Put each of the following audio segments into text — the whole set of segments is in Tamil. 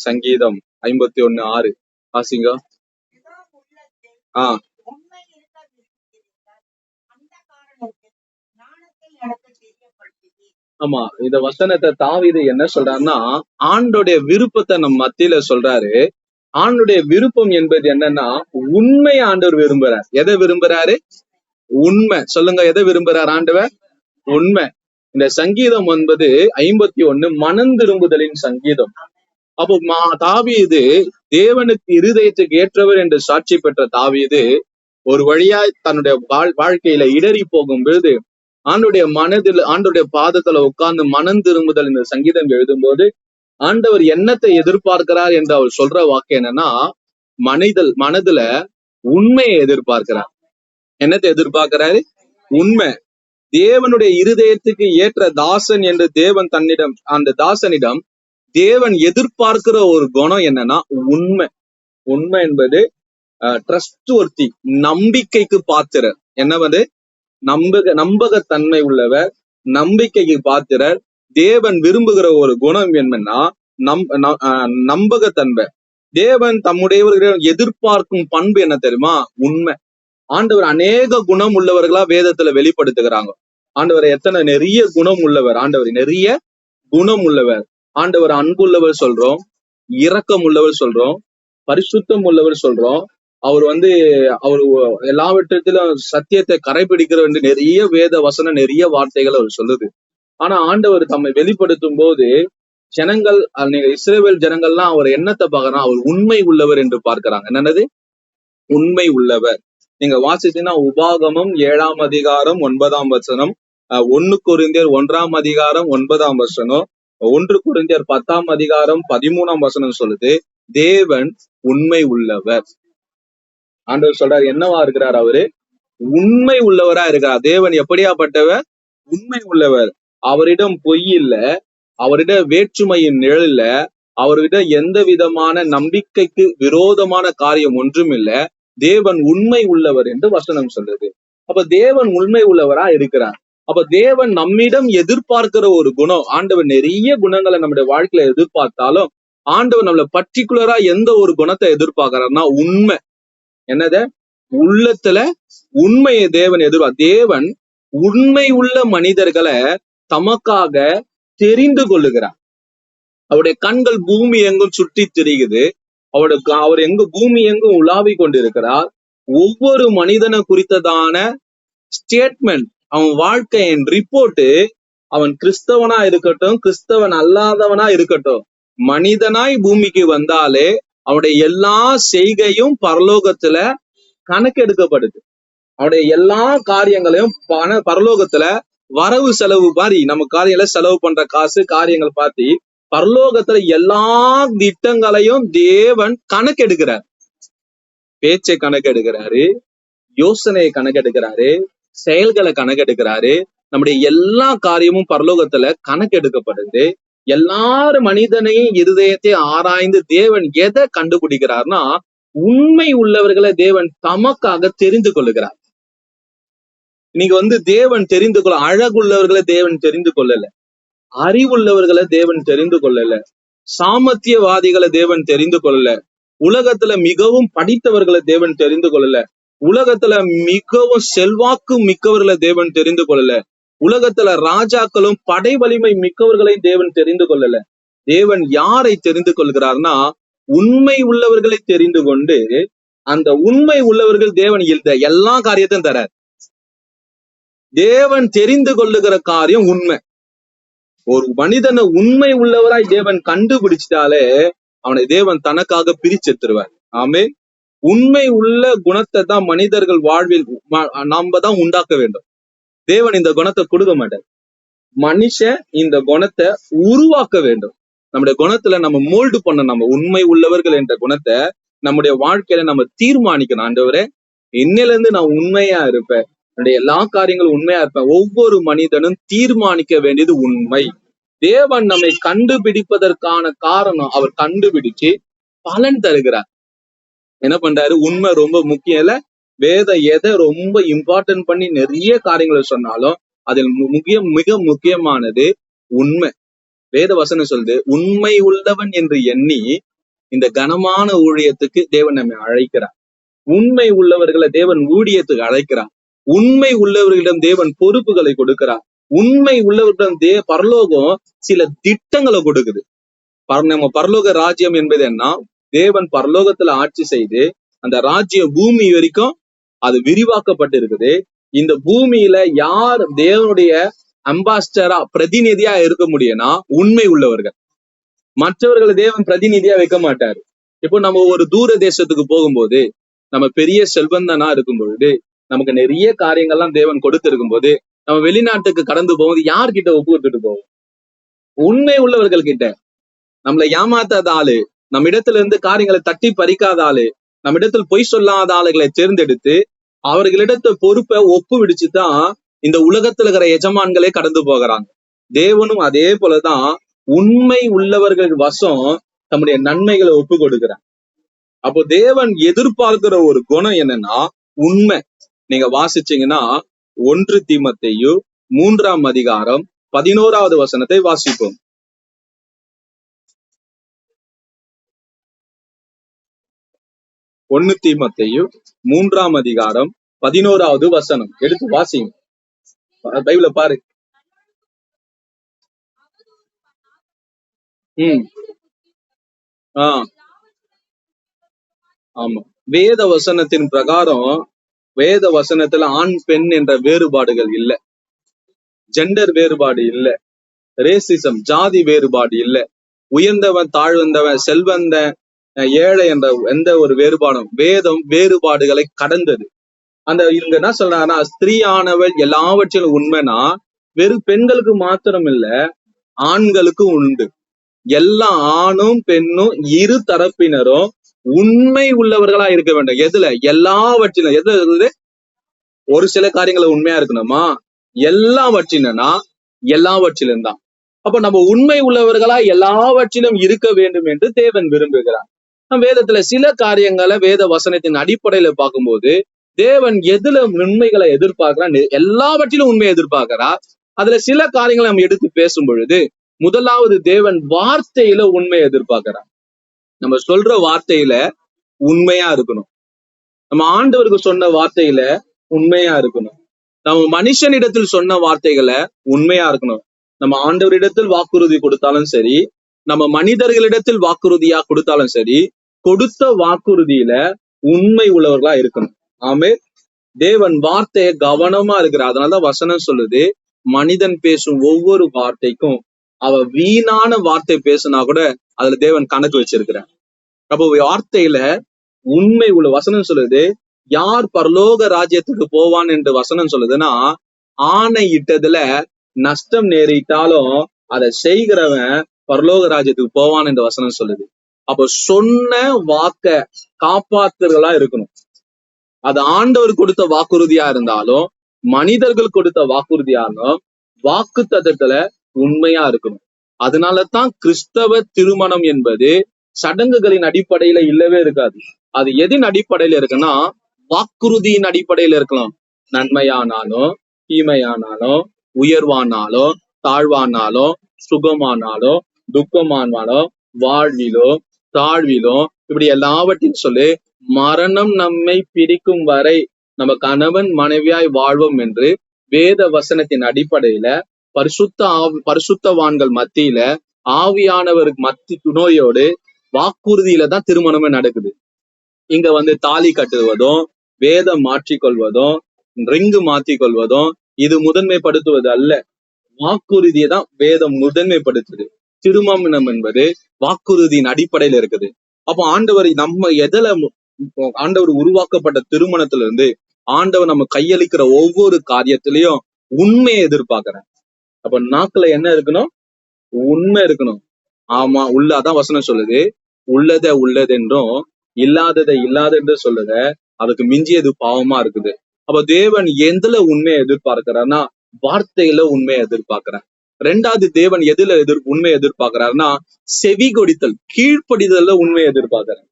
சங்கீதம் 51:6 வாசிங்க. ஆஹ் ஆமா, இந்த வசனத்தை தாவீது என்ன சொல்றாருன்னா, ஆண்டோடைய விருப்பத்தை நம்ம மத்தியில சொல்றாரு. ஆண்டுடைய விருப்பம் என்பது என்னன்னா, உண்மை ஆண்டவர் விரும்புறார். எதை விரும்புறாரு? உண்மை. சொல்லுங்க, எதை விரும்புறார் ஆண்டவர்? உண்மை. இந்த சங்கீதம் 51 மனம் திரும்புதலின் சங்கீதம். அப்போ தாவீது தேவனுக்கு இருதயத்துக்கு ஏற்றவர் என்று சாட்சி பெற்ற தாவீது ஒரு வழியாய் தன்னுடைய வாழ்க்கையில இடறி போகும் பொழுது ஆண்டுடைய மனதில் ஆண்டுடைய பாதத்துல உட்கார்ந்து மனம் திரும்புதல் இந்த சங்கீதம் எழுதும்போது ஆண்டவர் என்னத்தை எதிர்பார்க்கிறார் என்று அவர் சொல்ற வாக்கு என்னன்னா, மனதுல உண்மையை எதிர்பார்க்கிறார். என்னத்தை எதிர்பார்க்கிறாரு? உண்மை. தேவனுடைய இருதயத்துக்கு ஏற்ற தாசன் என்று தேவன் தன்னிடம், அந்த தாசனிடம் தேவன் எதிர்பார்க்கிற ஒரு குணம் என்னன்னா உண்மை. உண்மை என்பது ட்ரஸ்ட்வர்த்தி, நம்பிக்கைக்கு பாத்திரர். என்னவது? நம்பகத்தன்மை உள்ளவர், நம்பிக்கைக்கு பாத்திரர். தேவன் விரும்புகிற ஒரு குணம் என்னன்னா நம்பகத்தன்மை. தேவன் தம்முடையவர்களிடம் எதிர்பார்க்கும் பண்பு என்ன தெரியுமா? உண்மை. ஆண்டவர் அநேக குணம் உள்ளவர்களா வேதத்துல வெளிப்படுத்துகிறாங்க. ஆண்டவர் நிறைய குணம் உள்ளவர். ஆண்டவர் நிறைய குணம் உள்ளவர். ஆண்டவர் அன்புள்ளவர் சொல்றோம், இரக்கம் உள்ளவர் சொல்றோம், பரிசுத்தம் உள்ளவர் சொல்றோம். அவர் அவர் எல்லாவற்றிலும் சத்தியத்தை கடைபிடிக்கிற என்று நிறைய வேத வசனம், நிறைய வார்த்தைகள் அவர் சொல்லுது. ஆனா ஆண்டவர் தம்மை வெளிப்படுத்தும் போது ஜனங்கள், இஸ்ரவேல் ஜனங்கள்லாம் அவர் என்னத்தை பார்க்கறாங்க? அவர் உண்மை உள்ளவர் என்று பார்க்கிறாங்க. என்னது? உண்மை உள்ளவர். நீங்க வாசிச்சீங்கன்னா உபாகமம் 7ஆம் அதிகாரம் 9ஆம் வசனம், 1 கொரிந்தியர் 1ஆம் அதிகாரம் 9ஆம் வசனம், 1 கொரிந்தியர் 10ஆம் அதிகாரம் 13ஆம் வசனம் சொல்லுது, தேவன் உண்மை உள்ளவர். ஆண்டவர் சொல்றாரு, என்னவா இருக்கிறார்? அவரு உண்மை உள்ளவரா இருக்கிறார். தேவன் எப்படியாப்பட்டவர்? உண்மை உள்ளவர். அவரிடம் பொய் இல்ல, அவரிடம் வேற்றுமையின் நிழல் இல்ல, அவர்கிட்ட எந்த விதமான நம்பிக்கைக்கு விரோதமான காரியம் ஒன்றும் இல்ல. தேவன் உண்மை உள்ளவர் என்று வசனம் சொல்றது. அப்ப தேவன் உண்மை உள்ளவரா இருக்கிறார். அப்ப தேவன் நம்மிடம் எதிர்பார்க்கிற ஒரு குணம், ஆண்டவர் நிறைய குணங்களை நம்முடைய வாழ்க்கையில எதிர்பார்த்தாலும் ஆண்டவர் நம்மள பர்டிகுலரா எந்த ஒரு குணத்தை எதிர்பார்க்கிறார்னா உண்மை. என்னத? உள்ளத்துல உண்மையை தேவன் தேவன் உண்மை உள்ள மனிதர்களை தமக்காக தெரிந்து கொள்ளுகிறார். அவருடைய கண்கள் பூமி எங்கும் சுற்றி திரிகுது. அவர் பூமி எங்கும் உலாவி கொண்டிருக்கிறார். ஒவ்வொரு மனிதனை குறித்ததான ஸ்டேட்மெண்ட், அவன் வாழ்க்கையின் ரிப்போர்ட், அவன் கிறிஸ்தவனா இருக்கட்டும், கிறிஸ்தவன் அல்லாதவனா இருக்கட்டும், மனிதனாய் பூமிக்கு வந்தாலே அவனுடைய எல்லா செய்கையும் பரலோகத்துல கணக்கெடுக்கப்படுது. அவனுடைய எல்லா காரியங்களையும் பரலோகத்துல வரவு செலவு மாதிரி, நம்ம காரியங்களை செலவு பண்ற காசு காரியங்கள் பார்த்து பரலோகத்துல எல்லா திட்டங்களையும் தேவன் கணக்கெடுக்கிறார். பேச்சை கணக்கெடுக்கிறாரு, யோசனையை கணக்கெடுக்கிறாரு, செயல்களை கணக்கெடுக்கிறாரு. நம்முடைய எல்லா காரியமும் பரலோகத்துல கணக்கெடுக்கப்படுது. எல்லாரும் மனிதனையும் இருதயத்தை ஆராய்ந்து தேவன் எதை கண்டுபிடிக்கிறார்னா உண்மை உள்ளவர்களை தேவன் தமக்காக தெரிந்து கொள்ளுகிறார். இன்னைக்கு தேவன் தெரிந்து கொள்ள, அழகுள்ளவர்களை தேவன் தெரிந்து கொள்ளல, அறிவுள்ளவர்களை தேவன் தெரிந்து கொள்ளல, சாமர்த்தியவாதிகளை தேவன் தெரிந்து கொள்ளல, உலகத்துல மிகவும் படித்தவர்களை தேவன் தெரிந்து கொள்ளல, உலகத்துல மிகவும் செல்வாக்கு மிக்கவர்களை தேவன் தெரிந்து கொள்ளல, உலகத்துல ராஜாக்களும் படை வலிமை மிக்கவர்களையும் தேவன் தெரிந்து கொள்ளல. தேவன் யாரை தெரிந்து கொள்கிறார்னா உண்மை உள்ளவர்களை தெரிந்து கொண்டு, அந்த உண்மை உள்ளவர்கள் தேவன் எல்லா காரியத்தையும் தரார். தேவன் தெரிந்து கொள்ளுகிற காரியம் உண்மை. ஒரு மனிதனை உண்மை உள்ளவராய் தேவன் கண்டுபிடிச்சிட்டாலே அவனை தேவன் தனக்காக பிரிச்செடுத்துருவார். ஆமே. உண்மை உள்ள குணத்தை தான் மனிதர்கள் வாழ்வில் நாம தான் உண்டாக்க வேண்டும். தேவன் இந்த குணத்தை கொடுக்க மாட்டார். மனுஷன் இந்த குணத்தை உருவாக்க வேண்டும். நம்முடைய குணத்துல நம்ம மோல்டு பண்ண, நம்ம உண்மை உள்ளவர்கள் என்ற குணத்தை நம்முடைய வாழ்க்கையில நம்ம தீர்மானிக்கணும். ஆண்டவரே, இன்னையில இருந்து நான் உண்மையா இருப்பேன், என்னுடைய எல்லா காரியங்களும் உண்மையா இருப்பேன். ஒவ்வொரு மனிதனும் தீர்மானிக்க வேண்டியது உண்மை. தேவன் நம்மை கண்டுபிடிப்பதற்கான காரணம், அவர் கண்டுபிடிச்சு பலன் தருகிறார். என்ன பண்றாரு? உண்மை ரொம்ப முக்கியம் இல்ல. வேதம் எதை ரொம்ப இம்பார்ட்டன்ட் பண்ணி நிறைய காரியங்களை சொன்னாலும் அதில் மிக முக்கியமானது உண்மை. வேத வசனம் சொல்லுது, உண்மை உள்ளவன் என்று எண்ணி இந்த கனமான ஊழியத்துக்கு தேவன் நம்மை அழைக்கிறார். உண்மை உள்ளவர்களை தேவன் ஊழியத்துக்கு அழைக்கிறார். உண்மை உள்ளவர்களிடம் தேவன் பொறுப்புகளை கொடுக்கிறார். உண்மை உள்ளவர்களிடம் பரலோகம் சில திட்டங்களை கொடுக்குது. நம்ம பரலோக ராஜ்யம் என்பது என்ன? தேவன் பரலோகத்துல ஆட்சி செய்து அந்த ராஜ்யம் பூமி வரைக்கும் அது விரிவாக்கப்பட்டு இருக்குது. இந்த பூமியில யார் தேவனுடைய அம்பாஸ்டரா பிரதிநிதியா இருக்க முடியும்னா உண்மை உள்ளவர்கள். மற்றவர்களை தேவன் பிரதிநிதியா வைக்க மாட்டாரு. இப்போ நம்ம ஒரு தூர தேசத்துக்கு போகும்போது, நம்ம பெரிய செல்வந்தனா இருக்கும் பொழுது, நமக்கு நிறைய காரியங்கள்லாம் தேவன் கொடுத்து இருக்கும் போது, நம்ம வெளிநாட்டுக்கு கடந்து போகும்போது யார்கிட்ட ஒப்பு விட்டுட்டு போவோம்? உண்மை உள்ளவர்கள் கிட்ட. நம்மளை ஏமாத்தாத ஆளு, நம்ம இடத்துல இருந்து காரியங்களை தட்டி பறிக்காத ஆளு, நம்ம இடத்துல பொய் சொல்லாத ஆளுகளை தேர்ந்தெடுத்து அவர்களிடத்த பொறுப்பை ஒப்பு விடுச்சுதான் இந்த உலகத்துல இருக்கிற எஜமான்களே கடந்து போகிறாங்க. தேவனும் அதே போலதான் உண்மை உள்ளவர்கள் வசம் தம்முடைய நன்மைகளை ஒப்பு கொடுக்கிறார். அப்போ தேவன் எதிர்பார்க்கிற ஒரு குணம் என்னன்னா உண்மை. நீங்க வாசிச்சீங்கன்னா 1 தீமோத்தேயு 3ஆம் அதிகாரம் 11வது வசனத்தை வாசிப்போம். 1 தீமோத்தேயு 3ஆம் அதிகாரம் 11வது வசனம் எடுத்து வாசிங்க. பைபிள பாரு. ஆமா, வேத வசனத்தின் பிரகாரம் வேத வசனத்துல ஆண் பெண் என்ற வேறுபாடுகள் இல்ல, ஜெண்டர் வேறுபாடு இல்ல, ரேசிசம் ஜாதி வேறுபாடு இல்ல, உயர்ந்தவன் தாழ்ந்தவன் செல்வந்த ஏழை என்ற எந்த ஒரு வேறுபாடும். வேதம் வேறுபாடுகளை கடந்தது. அந்த இவங்க என்ன சொல்றாங்கன்னா, ஸ்திரீயானவள் எல்லாவற்றிலும் உண்மைனா வெறும் பெண்களுக்கு மாத்திரம் இல்ல, ஆண்களுக்கும் உண்டு. எல்லா ஆணும் பெண்ணும் இரு தரப்பினரும் உண்மை உள்ளவர்களா இருக்க வேண்டும். எதுல? எல்லாவற்றிலும். எதுல இருக்குது? ஒரு சில காரியங்களை உண்மையா இருக்கணுமா? எல்லாவற்றினா எல்லாவற்றிலும் தான். அப்ப நம்ம உண்மை உள்ளவர்களா எல்லாவற்றிலும் இருக்க வேண்டும் என்று தேவன் விரும்புகிறார். வேதத்துல சில காரியங்களை வேத வசனத்தின் அடிப்படையில பார்க்கும்போது தேவன் எதுல உண்மைகளை எதிர்பார்க்கிறார்? எல்லாவற்றிலும் உண்மையை எதிர்பார்க்கிறார். அதுல சில காரியங்களை நம்ம எடுத்து பேசும் பொழுது, முதலாவது தேவன் வார்த்தையில உண்மையை எதிர்பார்க்கிறார். நம்ம சொல்ற வார்த்தையில உண்மையா இருக்கணும். நம்ம ஆண்டவருக்கு சொன்ன வார்த்தையில உண்மையா இருக்கணும். நம்ம மனுஷனிடத்தில் சொன்ன வார்த்தைகளை உண்மையா இருக்கணும். நம்ம ஆண்டவரிடத்தில் வாக்குறுதி கொடுத்தாலும் சரி, நம்ம மனிதர்களிடத்தில் வாக்குறுதியா கொடுத்தாலும் சரி, கொடுத்த வாக்குறுதியில உண்மை உள்ளவர்களா இருக்கணும். ஆமே. தேவன் வார்த்தையை கவனமா இருக்கிறார். அதனாலதான் வசனம் சொல்லுது, மனிதன் பேசும் ஒவ்வொரு வார்த்தைக்கும் அவ வீணான வார்த்தை பேசுனா கூட அதுல தேவன் கணக்கு வச்சிருக்கிறார். அப்போ வார்த்தையில உண்மை உள்ள வசனம் சொல்லுது, யார் பரலோக ராஜ்யத்துக்கு போவான் என்று வசனம் சொல்லுதுன்னா, ஆணை இட்டதுல நஷ்டம் நேரிட்டாலும் அதை செய்கிறவன் பரலோக ராஜ்யத்துக்கு போவான் என்று வசனம் சொல்லுது. அப்போ சொன்ன வாக்க காப்பாத்துறதா இருக்கணும். அது ஆண்டவர் கொடுத்த வாக்குறுதியா இருந்தாலும் மனிதர்கள் கொடுத்த வாக்குறுதியா இருந்தாலும் வாக்கு தத்தத்துல உண்மையா இருக்கணும். அதனாலதான் கிறிஸ்தவ திருமணம் என்பது சடங்குகளின் அடிப்படையில இல்லவே இருக்காது. அது எதின் அடிப்படையில இருக்குன்னா வாக்குறுதியின் அடிப்படையில இருக்கலாம். நன்மையானாலும் தீமையானாலும் உயர்வானாலும் தாழ்வானாலும் சுகமானாலும் துக்கமானாலும் வாழ்விலோ தாழ்விலோ இப்படி எல்லாவற்றையும் சொல்லி மரணம் நம்மை பிரிக்கும் வரை நம்ம கணவன் மனைவியாய் வாழ்வோம் என்று வேத வசனத்தின் அடிப்படையில பரிசுத்தவான்கள் மத்தியில ஆவியானவருக்கு மத்தி துணையோடு வாக்குறுதியில தான் திருமணமே நடக்குது. இங்க தாலி கட்டுவதும் வேதம் மாற்றிக்கொள்வதும் ரிங்கு மாற்றிக்கொள்வதும் இது முதன்மைப்படுத்துவது அல்ல. வாக்குறுதியை தான் வேதம் முதன்மைப்படுத்துது. திருமணம் என்பது வாக்குறுதியின் அடிப்படையில இருக்குது. அப்போ ஆண்டவர் நம்ம ஆண்டவர் உருவாக்கப்பட்ட திருமணத்துல இருந்து ஆண்டவர் நம்ம கையளிக்கிற ஒவ்வொரு காரியத்திலையும் உண்மையை எதிர்பார்க்கிறேன். அப்ப நாக்குல என்ன இருக்கணும்? உண்மை இருக்கணும். ஆமா, உள்ளதான் வசனம் சொல்லுது, உள்ளதை உள்ளதென்றும் இல்லாததை இல்லாதென்று சொல்லுத அதுக்கு மிஞ்சியது பாவமா இருக்குது. அப்ப தேவன் எதுல உண்மையை எதிர்பார்க்கிறார்னா வார்த்தையில உண்மையை எதிர்பார்க்கிறார். ரெண்டாவது தேவன் எதுல உண்மையை எதிர்பார்க்கிறாருன்னா செவி கொடித்தல் கீழ்ப்படிதல்ல உண்மையை எதிர்பார்க்கிறார்.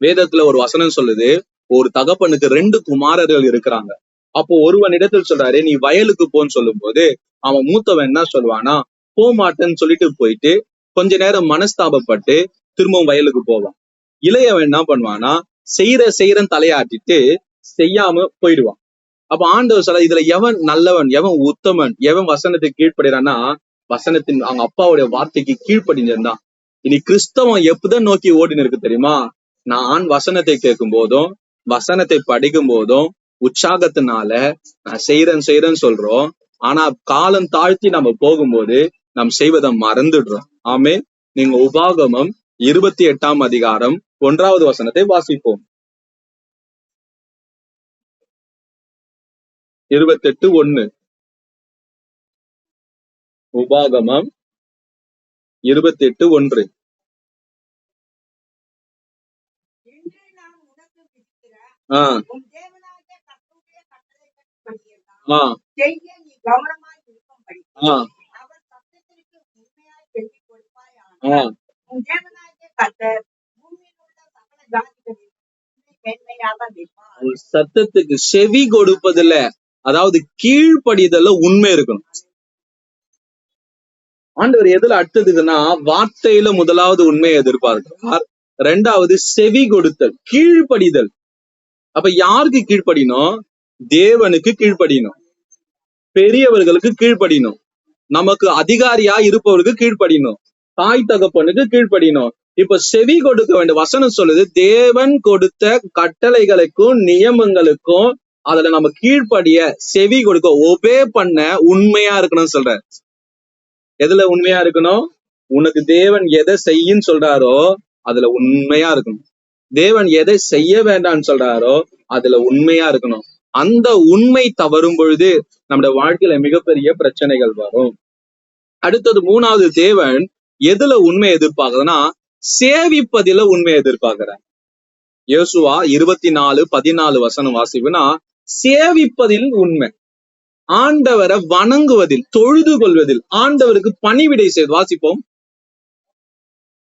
வேதத்துல ஒரு வசனம் சொல்லுது, ஒரு தகப்பனுக்கு 2 குமாரர்கள் இருக்கிறாங்க. அப்போ ஒருவன் இடத்தில் சொல்றாரு, நீ வயலுக்கு போன்னு சொல்லும் போது அவன் மூத்தவன் என்ன சொல்லுவானா, போக மாட்டேன்னு சொல்லிட்டு போயிட்டு கொஞ்ச நேரம் மனஸ்தாபப்பட்டு திரும்பவும் வயலுக்கு போவான். இளையவன் என்ன பண்ணுவான்னா செய்யறன்னு தலையாட்டிட்டு செய்யாம போயிடுவான். அப்ப ஆண்டவர் சொல்ல, இதுல எவன் நல்லவன், எவன் உத்தமன், எவன் வசனத்துக்கு கீழ்ப்படுறான்னா வசனத்தின் அவங்க அப்பாவுடைய வார்த்தைக்கு கீழ்ப்படிஞ்சிருந்தான். இனி கிறிஸ்தவம் எப்பதான் நோக்கி ஓடினு இருக்கு தெரியுமா? நான் வசனத்தை கேட்கும் போதும் வசனத்தை படிக்கும் போதும் உற்சாகத்தினால நான் செய்யறேன்னு சொல்றோம். ஆனா காலம் தாழ்த்தி நம்ம போகும்போது நாம் செய்வதை மறந்துடுறோம். ஆமே. நீங்க உபாகமம் 28ஆம் அதிகாரம் 1வது வசனத்தை வாசிப்போம். 28:1. உபாகமம் 28:1. சத்தத்துக்கு செவி கொடுப்பதில்ல, அதாவது கீழ்ப்படிதல்ல உண்மை இருக்கணும். ஆண்டவர் எதுல அடுத்ததுன்னா வார்த்தையில முதலாவது உண்மையை எதிர்பார்க்கிறார், 2வது செவி கொடுத்தல், கீழ்ப்படிதல். அப்ப யாருக்கு கீழ்ப்படினோம்? தேவனுக்கு கீழ்ப்படினோம், பெரியவர்களுக்கு கீழ்ப்படினோம், நமக்கு அதிகாரியா இருப்பவருக்கு கீழ்ப்படினோம், தாய் தகப்பனுக்கு கீழ்ப்படினோம். இப்ப செவி கொடுக்க வேண்டிய வசனம் சொல்லுது, தேவன் கொடுத்த கட்டளைகளுக்கும் நியமங்களுக்கும் அதுல நம்ம கீழ்ப்படிய செவி கொடுக்க ஒபே பண்ண உண்மையா இருக்கணும்னு சொல்ற. எதுல உண்மையா இருக்கணும்? உனக்கு தேவன் எதை செய்யின்னு சொல்றாரோ அதுல உண்மையா இருக்கணும். தேவன் எதை செய்ய வேண்டாம்னு சொல்றாரோ அதுல உண்மையா இருக்கணும். அந்த உண்மை தவறும் பொழுது நம்முடைய வாழ்க்கையில மிகப்பெரிய பிரச்சனைகள் வரும். அடுத்தது 3வது, தேவன் எதுல உண்மை எதிர்பார்க்கறதுன்னா சேவிப்பதில உண்மை எதிர்பார்க்கிறார். யோசுவா 24:14 வசனம் வாசிப்புனா சேவிப்பதில் உண்மை, ஆண்டவரை வணங்குவதில், தொழுது கொள்வதில், ஆண்டவருக்கு பணிவிடை செய்து. வாசிப்போம்,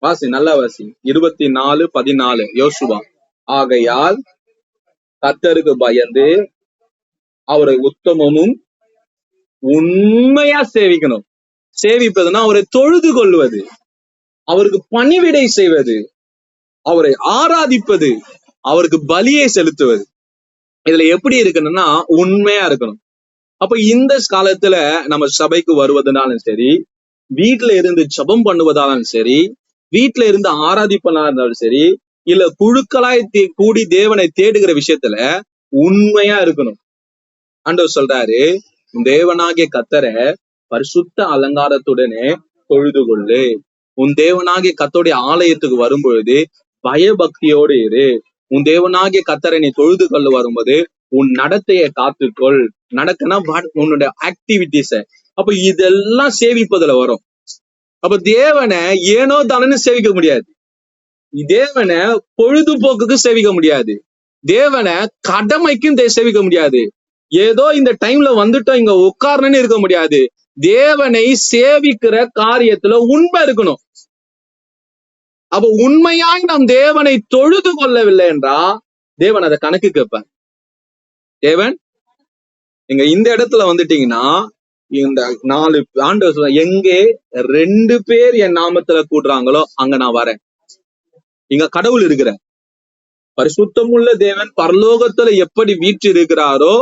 வாசி, நல்லா வாசி. 24:14 யோசுவா. ஆகையால் கர்த்தருக்கு பயந்து அவரை உத்தமமும் உண்மையா சேவிக்கணும். சேவிப்பதுன்னா அவரை தொழுது கொள்வது, அவருக்கு பணிவிடை செய்வது, அவரை ஆராதிப்பது, அவருக்கு பலியை செலுத்துவது. இதுல எப்படி இருக்கணும்னா உண்மையா இருக்கணும். அப்ப இந்த காலத்துல நம்ம சபைக்கு வருவதனாலும் சரி, வீட்டுல இருந்து ஜெபம் பண்ணுவதாலும் சரி, வீட்டுல இருந்து ஆராதிப்பதா இருந்தாலும் சரி, இல்ல குழுக்களாய் கூடி தேவனை தேடுகிற விஷயத்துல உண்மையா இருக்கணும். ஆண்டவர் சொல்றாரு, தேவனாகிய கர்த்தரை பரிசுத்த அலங்காரத்துடனே தொழுது கொள்ளு. உன் தேவனாகிய கர்த்தருடைய ஆலயத்துக்கு வரும்பொழுது பயபக்தியோடு இரு. உன் தேவனாகிய கர்த்தரை நீ தொழுது கொள்ள வரும்போது உன் நடத்தையை காத்துக்கொள். நடக்கனா உன்னுடைய ஆக்டிவிட்டிஸ. அப்ப இதெல்லாம் சேவிப்பதுல வரும். அப்ப தேவனை ஏனோ தானன்னு சேவிக்க முடியாது, தேவனை பொழுதுபோக்குக்கு சேவிக்க முடியாது, தேவனை கடமைக்கும் சேவிக்க முடியாது, ஏதோ இந்த டைம்ல வந்துட்டோம் இங்க உட்காரணும்னு இருக்க முடியாது. தேவனை சேவிக்கிற காரியத்துல உண்மை இருக்கணும். அப்ப உண்மையாய் நாம் தேவனை தொழுது கொள்ளவில்லை என்றா தேவன் அதை கணக்கு கேட்பார். தேவன் நீங்க இந்த இடத்துல வந்துட்டீங்கன்னா, இந்த 4 ஆண்டவர் எங்கே 2 பேர் என் நாமத்துல கூடுறாங்களோ அங்க நான் வரேன். இங்க கடவுள் இருக்கிற பரிசுத்தமுள்ள தேவன் பரலோகத்துல எப்படி வீற்று இருக்கிறாரோ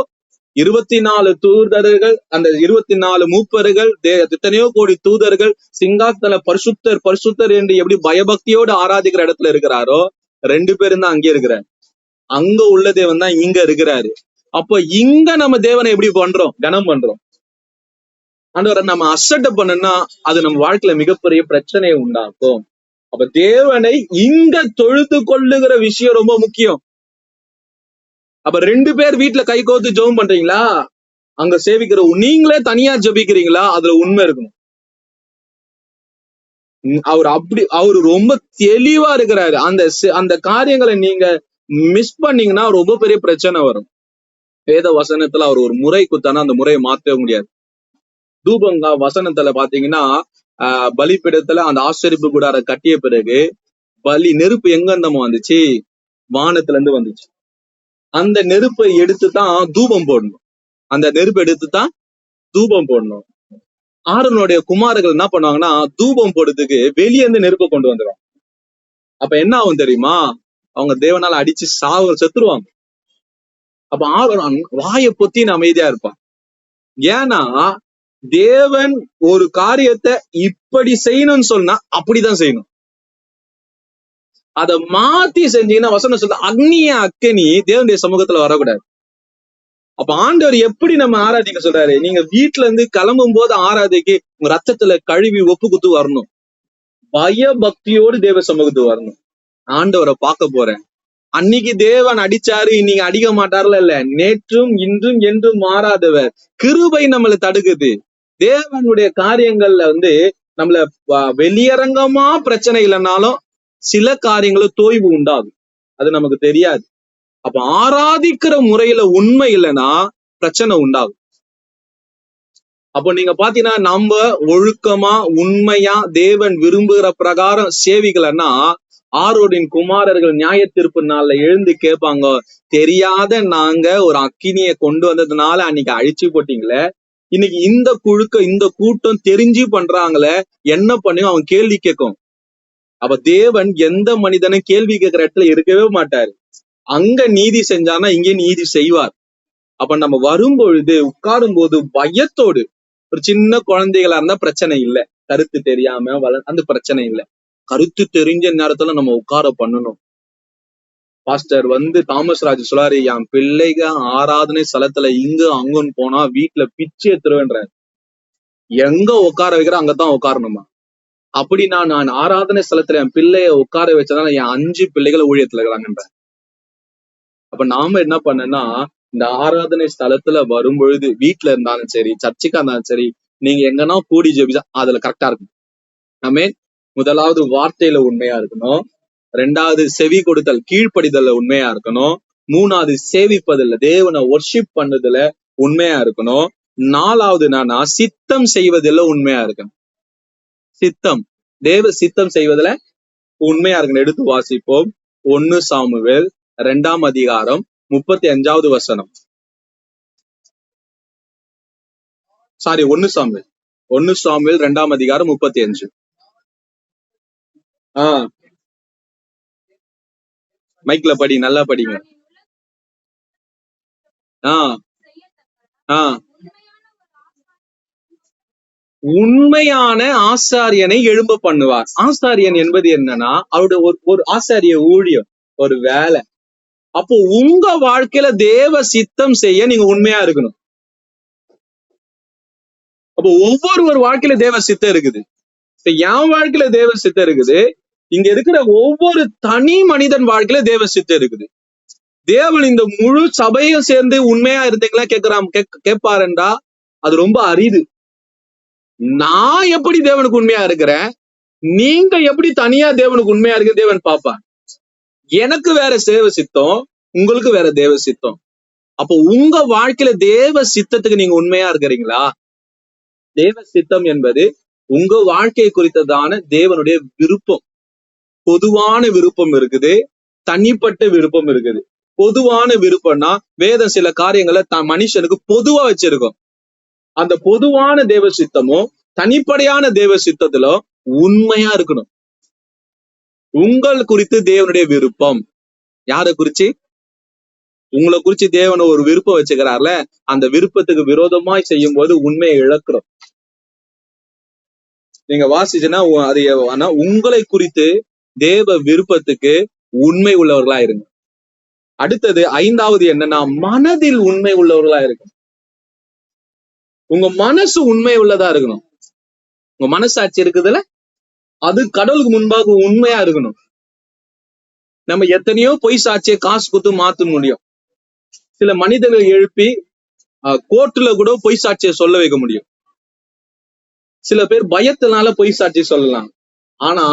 24 தூதர்கள், அந்த 24 மூப்பர்கள், எத்தனையோ கோடி தூதர்கள் சிங்காசன பரிசுத்தர் பரிசுத்தர் என்று எப்படி பயபக்தியோடு ஆராதிக்கிற இடத்துல இருக்கிறாரோ 2 பேரும் தான் அங்கே இருக்கிறார். அங்க உள்ள தேவன் தான் இங்க இருக்கிறாரு. அப்ப இங்க நம்ம தேவனை எப்படி பண்றோம்? கனம் பண்றோம். ஆண்டவரை நம்ம அசட்டை பண்ணோம்னா அது நம்ம வாழ்க்கையில மிகப்பெரிய பிரச்சனையை உண்டாக்கும். அப்ப தேவனை இங்க தொழுது கொள்ளுகிற விஷயம் ரொம்ப முக்கியம். அப்ப 2 பேர் வீட்டுல கை கோத்து ஜெபம் பண்றீங்களா, அங்க சேவிக்கிற நீங்களே தனியா ஜெபிக்கிறீங்களா, அதுல உண்மை இருக்கணும். அவரு ரொம்ப தெளிவா இருக்கிறாரு. அந்த காரியங்களை நீங்க மிஸ் பண்ணீங்கன்னா ரொம்ப பெரிய பிரச்சனை வரும். வேத வசனத்துல அவர் ஒரு முறை குத்தானா அந்த முறையை மாற்றவே முடியாது. தூபங்கா வசனத்துல பாத்தீங்கன்னா பலிப்பிடத்துல அந்த ஆசரிப்பு கூடார கட்டிய பிறகு பலி நெருப்பு எங்க இருந்தமோ வந்துச்சு, வானத்துல இருந்து வந்துச்சு. அந்த நெருப்பை எடுத்துதான் தூபம் போடணும். அந்த நெருப்பு எடுத்துதான் தூபம் போடணும். ஆரோனுடைய குமாரர்கள் என்ன பண்ணுவாங்கன்னா தூபம் போடுறதுக்கு வெளியே இருந்து நெருப்பை கொண்டு வந்துடும். அப்ப என்ன ஆகும் தெரியுமா? அவங்க தேவனால அடிச்சு செத்துருவாங்க. அப்ப ஆரோன் வாயை பொத்தின்னு அமைதியா இருப்பான். ஏன்னா தேவன் ஒரு காரியத்தை இப்படி செய்யணும்னு சொன்னா அப்படிதான் செய்யணும். அதை மாத்தி செஞ்சீங்கன்னா வசனம் சொல்ல அக்னிய அக்கனி தேவனுடைய சமூகத்துல வரக்கூடாது. அப்ப ஆண்டவர் எப்படி நம்ம ஆராதிக்க சொல்றாரு? நீங்க வீட்டுல இருந்து கிளம்பும் போது ஆராதிக்கு உங்க ரத்தத்துல கழுவி ஒப்பு குத்து வரணும். பய பக்தியோடு தேவ சமூகத்துக்கு வரணும். ஆண்டவரை பார்க்க போறேன். அன்னைக்கு தேவன் அடிச்சாரு, இன்னைக்கு அடிக்க மாட்டார்ல இல்ல. நேற்றும் இன்றும் என்றும் மாறாதவர். கிருபை நம்மளை தடுக்குது. தேவனுடைய காரியங்கள்ல நம்மள வெளியரங்கமா பிரச்சனை இல்லைன்னாலும் சில காரியங்களும் தோய்வு உண்டாகும். அது நமக்கு தெரியாது. அப்ப ஆராதிக்கிற முறையில உண்மை இல்லைன்னா பிரச்சனை உண்டாகும். அப்போ நீங்க பாத்தீங்கன்னா நம்ம ஒழுக்கமா உண்மையா தேவன் விரும்புகிற பிரகாரம் சேவிக்கலன்னா ஆரோனின் குமாரர்கள் நியாய தீர்ப்பு நாள்ல எழுந்து கேட்பாங்க, தெரியாத நாங்க ஒரு அக்கினியை கொண்டு வந்ததுனால அன்னைக்கு அழிச்சு போட்டீங்களே, இன்னைக்கு இந்த கூட்டம் தெரிஞ்சு பண்றாங்களே, என்ன பண்ணி அவன் கேள்வி கேட்கும். அப்ப தேவன் எந்த மனிதனும் கேள்வி கேட்கிற இடத்துல இருக்கவே மாட்டாரு. அங்க நீதி செஞ்சானா இங்கே நீதி செய்வார். அப்ப நம்ம வரும்பொழுது உட்காரும் போது பயத்தோடு, ஒரு சின்ன குழந்தைகளா இருந்தா பிரச்சனை இல்லை, கருத்து தெரியாம அந்த பிரச்சனை இல்லை. கருத்து தெரிஞ்ச நேரத்துல நம்ம உட்கார பண்ணணும். பாஸ்டர் தாமஸ் ராஜ் சொல்லாரு, என் பிள்ளைக ஆராதனை ஸ்தலத்துல இங்க அங்கன்னு போனா வீட்டுல பிச்சை எடுத்துருவேன்றாரு. எங்க உட்கார வைக்கிற அங்கதான் உட்காரணுமா? அப்படின்னா நான் ஆராதனை ஸ்தலத்துல என் பிள்ளைய உட்கார வச்சதால என் 5 பிள்ளைகளை ஊழியத்துல இருக்கிறாங்கன்ற. அப்ப நாம என்ன பண்ணனா, இந்த ஆராதனை ஸ்தலத்துல வரும்பொழுது வீட்டுல இருந்தாலும் சரி, சர்ச்சுக்கா இருந்தாலும் சரி, நீங்க எங்கன்னா கூடி ஜெபிச்சா அதுல கரெக்டா இருக்கும். ஆமே. முதலாவது வார்த்தையில உண்மையா இருக்கணும். 2வது செவி கொடுத்தல் கீழ்ப்படிதல்ல உண்மையா இருக்கணும். 3வது சேவிப்பதில்ல தேவனை வொர்ஷிப் பண்ணதுல உண்மையா இருக்கணும். 4வது என்னன்னா சித்தம் செய்வதில் உண்மையா இருக்கணும். சித்தம் தேவ சித்தம் செய்வதில் உண்மையா இருக்கணும். எடுத்து வாசிப்போம். 1 சாமுவேல் 2ஆம் அதிகாரம் 35வது வசனம். 1 சாமுவேல் 2ஆம் அதிகாரம் 35. மைக்ல படி, நல்லா படிங்க. உண்மையான ஆசாரியனை எழும்ப பண்ணுவார். ஆசாரியன் என்பது என்னன்னா அவருடைய ஒரு ஆசாரிய ஊழியம், ஒரு வேலை. அப்போ உங்க வாழ்க்கையில தேவ சித்தம் செய்ய நீங்க உண்மையா இருக்கணும். அப்போ ஒவ்வொரு வாழ்க்கையில தேவ சித்தம் இருக்குது. இப்ப என் வாழ்க்கையில தேவ சித்தம் இருக்குது. இங்க இருக்கிற ஒவ்வொரு தனி மனிதன் வாழ்க்கையில தேவ சித்தம் இருக்குது. தேவன் இந்த முழு சபையும் சேர்ந்து உண்மையா இருந்தீங்களா கேட்பாருன்றா அது ரொம்ப அரிது. நான் எப்படி தேவனுக்கு உண்மையா இருக்கிறேன், நீங்க எப்படி தனியா தேவனுக்கு உண்மையா இருக்க தேவன் பாப்பார். எனக்கு வேற தேவ சித்தம், உங்களுக்கு வேற தேவ சித்தம். அப்போ உங்க வாழ்க்கையில தேவ சித்தத்துக்கு நீங்க உண்மையா இருக்கிறீங்களா? தேவ சித்தம் என்பது உங்க வாழ்க்கை குறித்ததான தேவனுடைய விருப்பம். பொதுவான விருப்பம் இருக்குது, தனிப்பட்ட விருப்பம் இருக்குது. பொதுவான விருப்பம்னா வேதம் சில காரியங்களை மனுஷனுக்கு பொதுவா வச்சிருக்கும். அந்த பொதுவான தேவ சித்தமும் தனிப்படையான தேவ சித்தத்திலும் உண்மையா இருக்கணும். உங்கள் குறித்து தேவனுடைய விருப்பம், யாரை குறிச்சு? உங்களை குறிச்சு தேவனை ஒரு விருப்பம் வச்சுக்கிறார்ல, அந்த விருப்பத்துக்கு விரோதமாய் செய்யும் போது உண்மையை இழக்கிறோம். நீங்க வாசிச்சுன்னா அது உங்களை குறித்து தேவ விருப்பத்துக்கு உண்மை உள்ளவர்களா இருங்க. அடுத்தது 5வது என்னன்னா மனதில் உண்மை உள்ளவர்களா இருக்கணும். உங்க மனசு உண்மை உள்ளதா இருக்கணும். உங்க மனசாட்சி இருக்குதுல்ல, அது கடவுளுக்கு முன்பாக உண்மையா இருக்கணும். நம்ம எத்தனையோ பொய் சாட்சியை காசு கொடுத்து மாத்த முடியும். சில மனிதர்கள் எழுப்பி கோர்ட்டுல கூட பொய் சாட்சியை சொல்ல வைக்க முடியும். சில பேர் பயத்தினால பொய் சாட்சி சொல்லலாம். ஆனா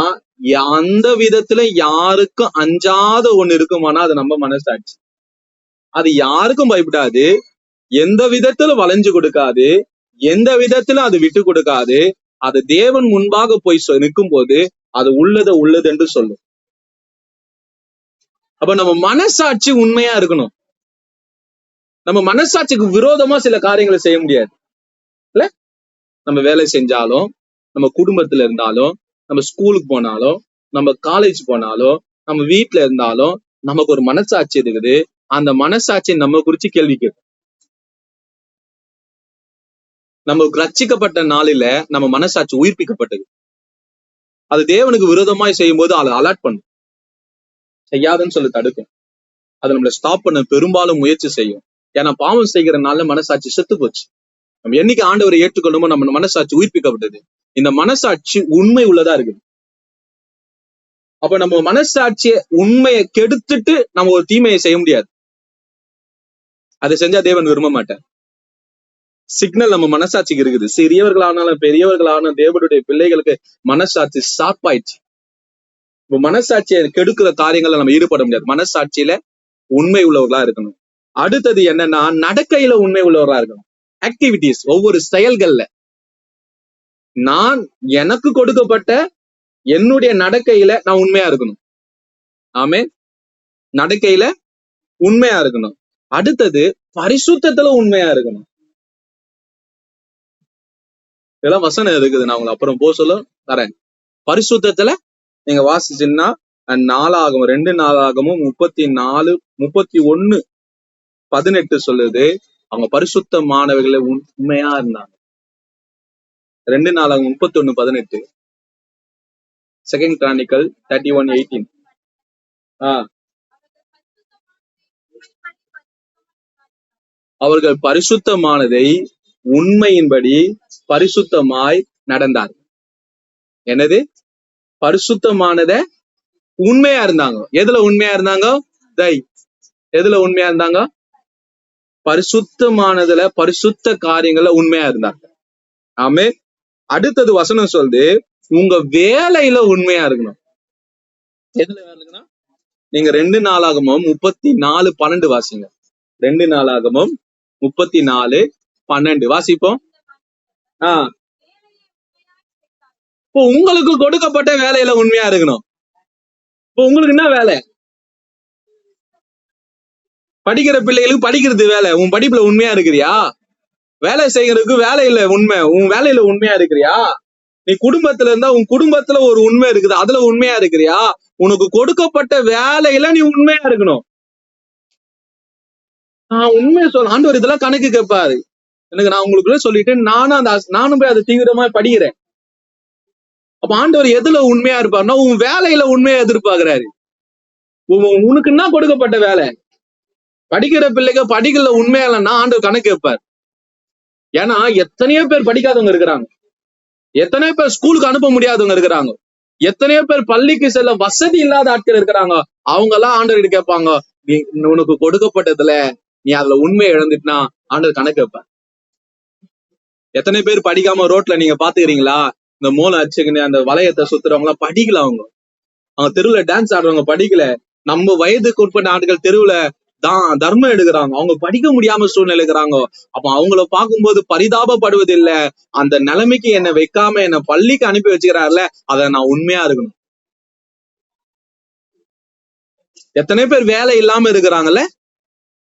அந்த விதத்துல யாருக்கும் அஞ்சாத ஒண்ணு இருக்குமானா அது நம்ம மனசாட்சி. அது யாருக்கும் பயப்படாது, எந்த விதத்துல வளைஞ்சு கொடுக்காது, எந்த விதத்துல அது விட்டு கொடுக்காது. அது தேவன் முன்பாக போய் நிற்கும் போது அது உள்ளது என்று சொல்லும். அப்ப நம்ம மனசாட்சி உண்மையா இருக்கணும். நம்ம மனசாட்சிக்கு விரோதமா சில காரியங்களை செய்ய முடியாது இல்ல. நம்ம வேலை செஞ்சாலும், நம்ம குடும்பத்துல இருந்தாலும், நம்ம ஸ்கூலுக்கு போனாலும், நம்ம காலேஜ் போனாலும், நம்ம வீட்டுல இருந்தாலும் நமக்கு ஒரு மனசாட்சி இருக்குது. அந்த மனசாட்சி நம்ம குறிச்சு கேள்வி கேட்கும். நம்ம ரட்சிக்கப்பட்ட நாளில நம்ம மனசாட்சி உயிர்ப்பிக்கப்பட்டது. அது தேவனுக்கு விரோதமாய் செய்யும் போது அதை அலர்ட் பண்ணும், செய்யாதுன்னு சொல்லி தடுக்கும். அதை நம்மளை ஸ்டாப் பண்ண பெரும்பாலும் முயற்சி செய்யும். ஏன்னா பாவம் செய்கிறனால மனசாட்சி செத்து போச்சு. நம்ம என்னைக்கு ஆண்டவரை ஏற்றுக்கொள்ளுமோ நம்ம மனசாட்சி உயிர்ப்பிக்கப்பட்டது. இந்த மனசாட்சி உண்மை உள்ளதா இருக்குது. அப்ப நம்ம மனசாட்சிய உண்மையை கெடுத்துட்டு நம்ம ஒரு தீமையை செய்ய முடியாது. அதை செஞ்சா தேவன் விரும்ப மாட்டார். சிக்னல் நம்ம மனசாட்சிக்கு இருக்குது. சிறியவர்களானாலும் பெரியவர்களான தேவனுடைய பிள்ளைகளுக்கு மனசாட்சி ஷார்ப்பாயிடுச்சு. இப்ப மனசாட்சியை கெடுக்கிற காரியங்களை நம்ம ஈடுபட முடியாது. மனசாட்சியில உண்மை உள்ளவர்களா இருக்கணும். அடுத்தது என்னன்னா, நடக்கையில உண்மை உள்ளவர்களா இருக்கணும். ஆக்டிவிட்டிஸ், ஒவ்வொரு செயல்கள்ல நான் எனக்கு கொடுக்கப்பட்ட என்னுடைய நடக்கையில நான் உண்மையா இருக்கணும். ஆமே, நடக்கையில உண்மையா இருக்கணும். அடுத்தது பரிசுத்தத்துல உண்மையா இருக்கணும். இதெல்லாம் வசனம் இருக்குது, நான் உங்களுக்கு அப்புறம் சொல்ல தரேன். பரிசுத்தத்துல நீங்க வாசிச்சீங்கன்னா 2 நாளாகமும் 34:31-18 சொல்லுது. அவங்க பரிசுத்தமானவர்களை உண்மையா இருந்தாங்க. 2 நாளாகமம் 31:18, 2 Chronicles 31:18. அவர்கள் பரிசுத்தமானதை உண்மையின்படி பரிசுத்தமாய் நடந்தார். என்னது? பரிசுத்தமானத உண்மையா இருந்தாங்க. எதுல உண்மையா இருந்தாங்க? எதுல உண்மையா இருந்தாங்க? பரிசுத்தமானதுல, பரிசுத்த காரியங்கள்ல உண்மையா இருந்தாங்க. ஆமே. அடுத்தது வசனம் சொல்லுது, உங்க வேலையில உண்மையா இருக்கணும். எதுல வேலை இருக்கணும்? நீங்க 2 நாளாகமும் 34:12 வாசிங்க. 2 நாளாகமும் 34:12 வாசிப்போம். இப்போ உங்களுக்கு கொடுக்கப்பட்ட வேலையில உண்மையா இருக்கணும். இப்போ உங்களுக்கு என்ன வேலை? படிக்கிற பிள்ளைகளுக்கு படிக்கிறது வேலை. உன் படிப்புல உண்மையா இருக்கிறியா? வேலை செய்யறதுக்கு வேலை இல்ல உண்மை. உன் வேலையில உண்மையா இருக்கிறியா? நீ குடும்பத்துல இருந்தா உன் குடும்பத்துல ஒரு உண்மை இருக்குது, அதுல உண்மையா இருக்கிறியா? உனக்கு கொடுக்கப்பட்ட வேலையில நீ உண்மையா இருக்கணும். உண்மையை சொல்ல ஆண்டவர் இதெல்லாம் கணக்கு கேட்பாரு. எனக்கு நான் உங்களுக்குள்ள சொல்லிட்டு நானும் போய் அதை தீவிரமா படிக்கிறேன். அப்ப ஆண்டவர் எதுல உண்மையா இருப்பாருன்னா உன் வேலையில உண்மையா எதிர்பார்க்கிறாரு. உனக்கு என்ன கொடுக்கப்பட்ட வேலை? படிக்கிற பிள்ளைங்க படிக்கல உண்மையா இல்லைன்னா ஆண்டவர் கணக்கு கேட்பார். ஏன்னா எத்தனையோ பேர் படிக்காதவங்க இருக்கிறாங்க, எத்தனையோ பேர் ஸ்கூலுக்கு அனுப்ப முடியாதவங்க இருக்கிறாங்க, எத்தனையோ பேர் பள்ளிக்கு செல்ல வசதி இல்லாத ஆட்கள் இருக்கிறாங்க. அவங்க எல்லாம் ஆண்டவர் கேட்பாங்க, நீ உனக்கு கொடுக்கப்பட்டதுல நீ அதுல உண்மையை இழந்துட்டுனா ஆண்டவர் கணக்கு வைப்பார். எத்தனை பேர் படிக்காம ரோட்ல நீங்க பாத்துக்கிறீங்களா? இந்த மூளை அச்சுக்குன்னு அந்த வளையத்தை சுத்துறவங்க எல்லாம் படிக்கல. அவங்க தெருவுல டான்ஸ் ஆடுறவங்க படிக்கல. நம்ம வயதுக்கு உட்பட்ட ஆட்கள் தெருவுல தர்மம் எடுக்கிறாங்க, அவங்க படிக்க முடியாம சூழ்நிலை இருக்கிறாங்க. அப்ப அவங்கள பார்க்கும்போது பரிதாபப்படுவது இல்ல, அந்த நிலைமைக்கு என்னை வைக்காம என்னை பள்ளிக்கு அனுப்பி வச்சுக்கிறாருல, அத நான் உண்மையா இருக்கணும். எத்தனை பேர் வேலை இல்லாம இருக்கிறாங்கல்ல,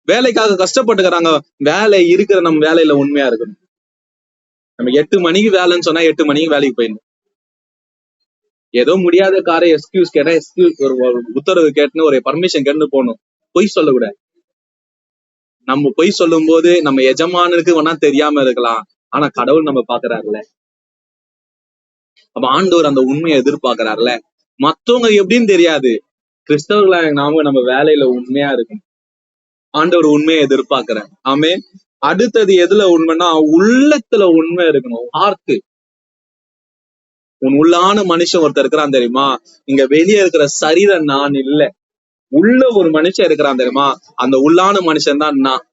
வேலைக்காக கஷ்டப்பட்டுக்கிறாங்க. வேலை இருக்கிற நம்ம வேலையில உண்மையா இருக்கணும். நம்ம 8 மணிக்கு வேலைன்னு சொன்னா 8 மணிக்கு வேலைக்கு போயிடணும். ஏதோ முடியாத காரை எக்ஸ்கியூஸ் கேட்டா ஒரு உத்தரவு கேட்டுன்னு ஒரு பர்மிஷன் கேட்டு போகணும். பொய் சொல்லக்கூடாது. நம்ம பொய் சொல்லும் போது நம்ம எஜமானுக்கு வேணா தெரியாம இருக்கலாம், ஆனா கடவுள் நம்ம பாக்குறாருல. அப்ப ஆண்டவர் அந்த உண்மையை எதிர்பார்க்கிறாருல. மத்தவங்க எப்படின்னு தெரியாது, கிறிஸ்தவர்களா நாம நம்ம வேலையில உண்மையா இருக்கும். ஆண்டவர் உண்மையை எதிர்பார்க்கிறார். ஆமே. அடுத்தது எதுல உண்மைன்னா உள்ளத்துல உண்மை இருக்கணும். ஹார்ட். உன் உள்ளான மனுஷன் ஒருத்தர் இருக்கிறான் தெரியுமா? இங்க வெளியே இருக்கிற சரீரம் நான் இல்ல, உள்ள ஒரு மனுஷன் இருக்கிறான் தெரியுமா? அந்த உள்ளான மனுஷன் தான் நான்.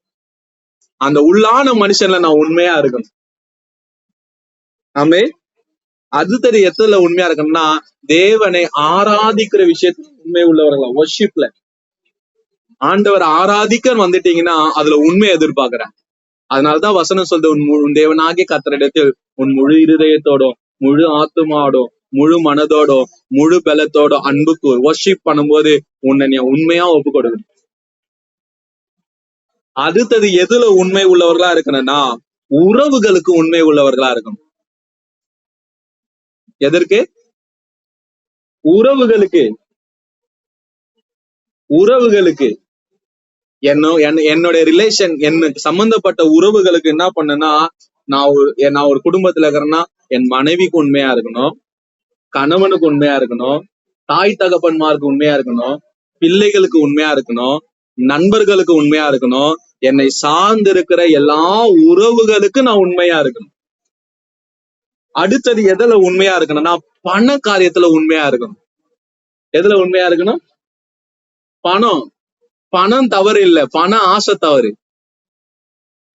அந்த உள்ளான மனுஷன்ல நான் உண்மையா இருக்கணும். ஆமே. அடுத்தது எத்துல உண்மையா இருக்கணும்னா தேவனை ஆராதிக்கிற விஷயத்துல உண்மை உள்ளவர்களா. வொர்ஷிப்ல ஆண்டவர் ஆராதிக்க வந்துட்டீங்கன்னா அதுல உண்மையை எதிர்பார்க்கிறேன். அதனாலதான் வசனம் சொல்றது, உன் தேவனாகிய கர்த்தரிடத்தில் உன் முழு இருதயத்தோடும் முழு ஆத்துமாவோடும் முழு மனதோடும் முழு பலத்தோட அன்புக்கு வொர்ஷிப் பண்ணும்போது உன்னை நீ உண்மையா ஒப்பு கொடுக்கணும். அடுத்தது எதுல உண்மை உள்ளவர்களா இருக்கணும்னா உறவுகளுக்கு உண்மை உள்ளவர்களா இருக்கணும். எதற்கு? உறவுகளுக்கு. உறவுகளுக்கு என்னுடைய ரிலேஷன், எனக்கு சம்பந்தப்பட்ட உறவுகளுக்கு என்ன பண்ணனா, நான் ஒரு குடும்பத்துல இருக்கிறேன்னா என் மனைவிக்கு உண்மையா இருக்கணும், கணவனுக்கு உண்மையா இருக்கணும், தாய் தகப்பன்மாருக்கு உண்மையா இருக்கணும், பிள்ளைகளுக்கு உண்மையா இருக்கணும், நண்பர்களுக்கு உண்மையா இருக்கணும், என்னை சார்ந்து இருக்கிற எல்லா உறவுகளுக்கு நான் உண்மையா இருக்கணும். அடுத்தது எதுல உண்மையா இருக்கணும்னா பண காரியத்துல உண்மையா இருக்கணும். எதுல உண்மையா இருக்கணும்? பணம் தவறு இல்ல, பண ஆசை தவறு.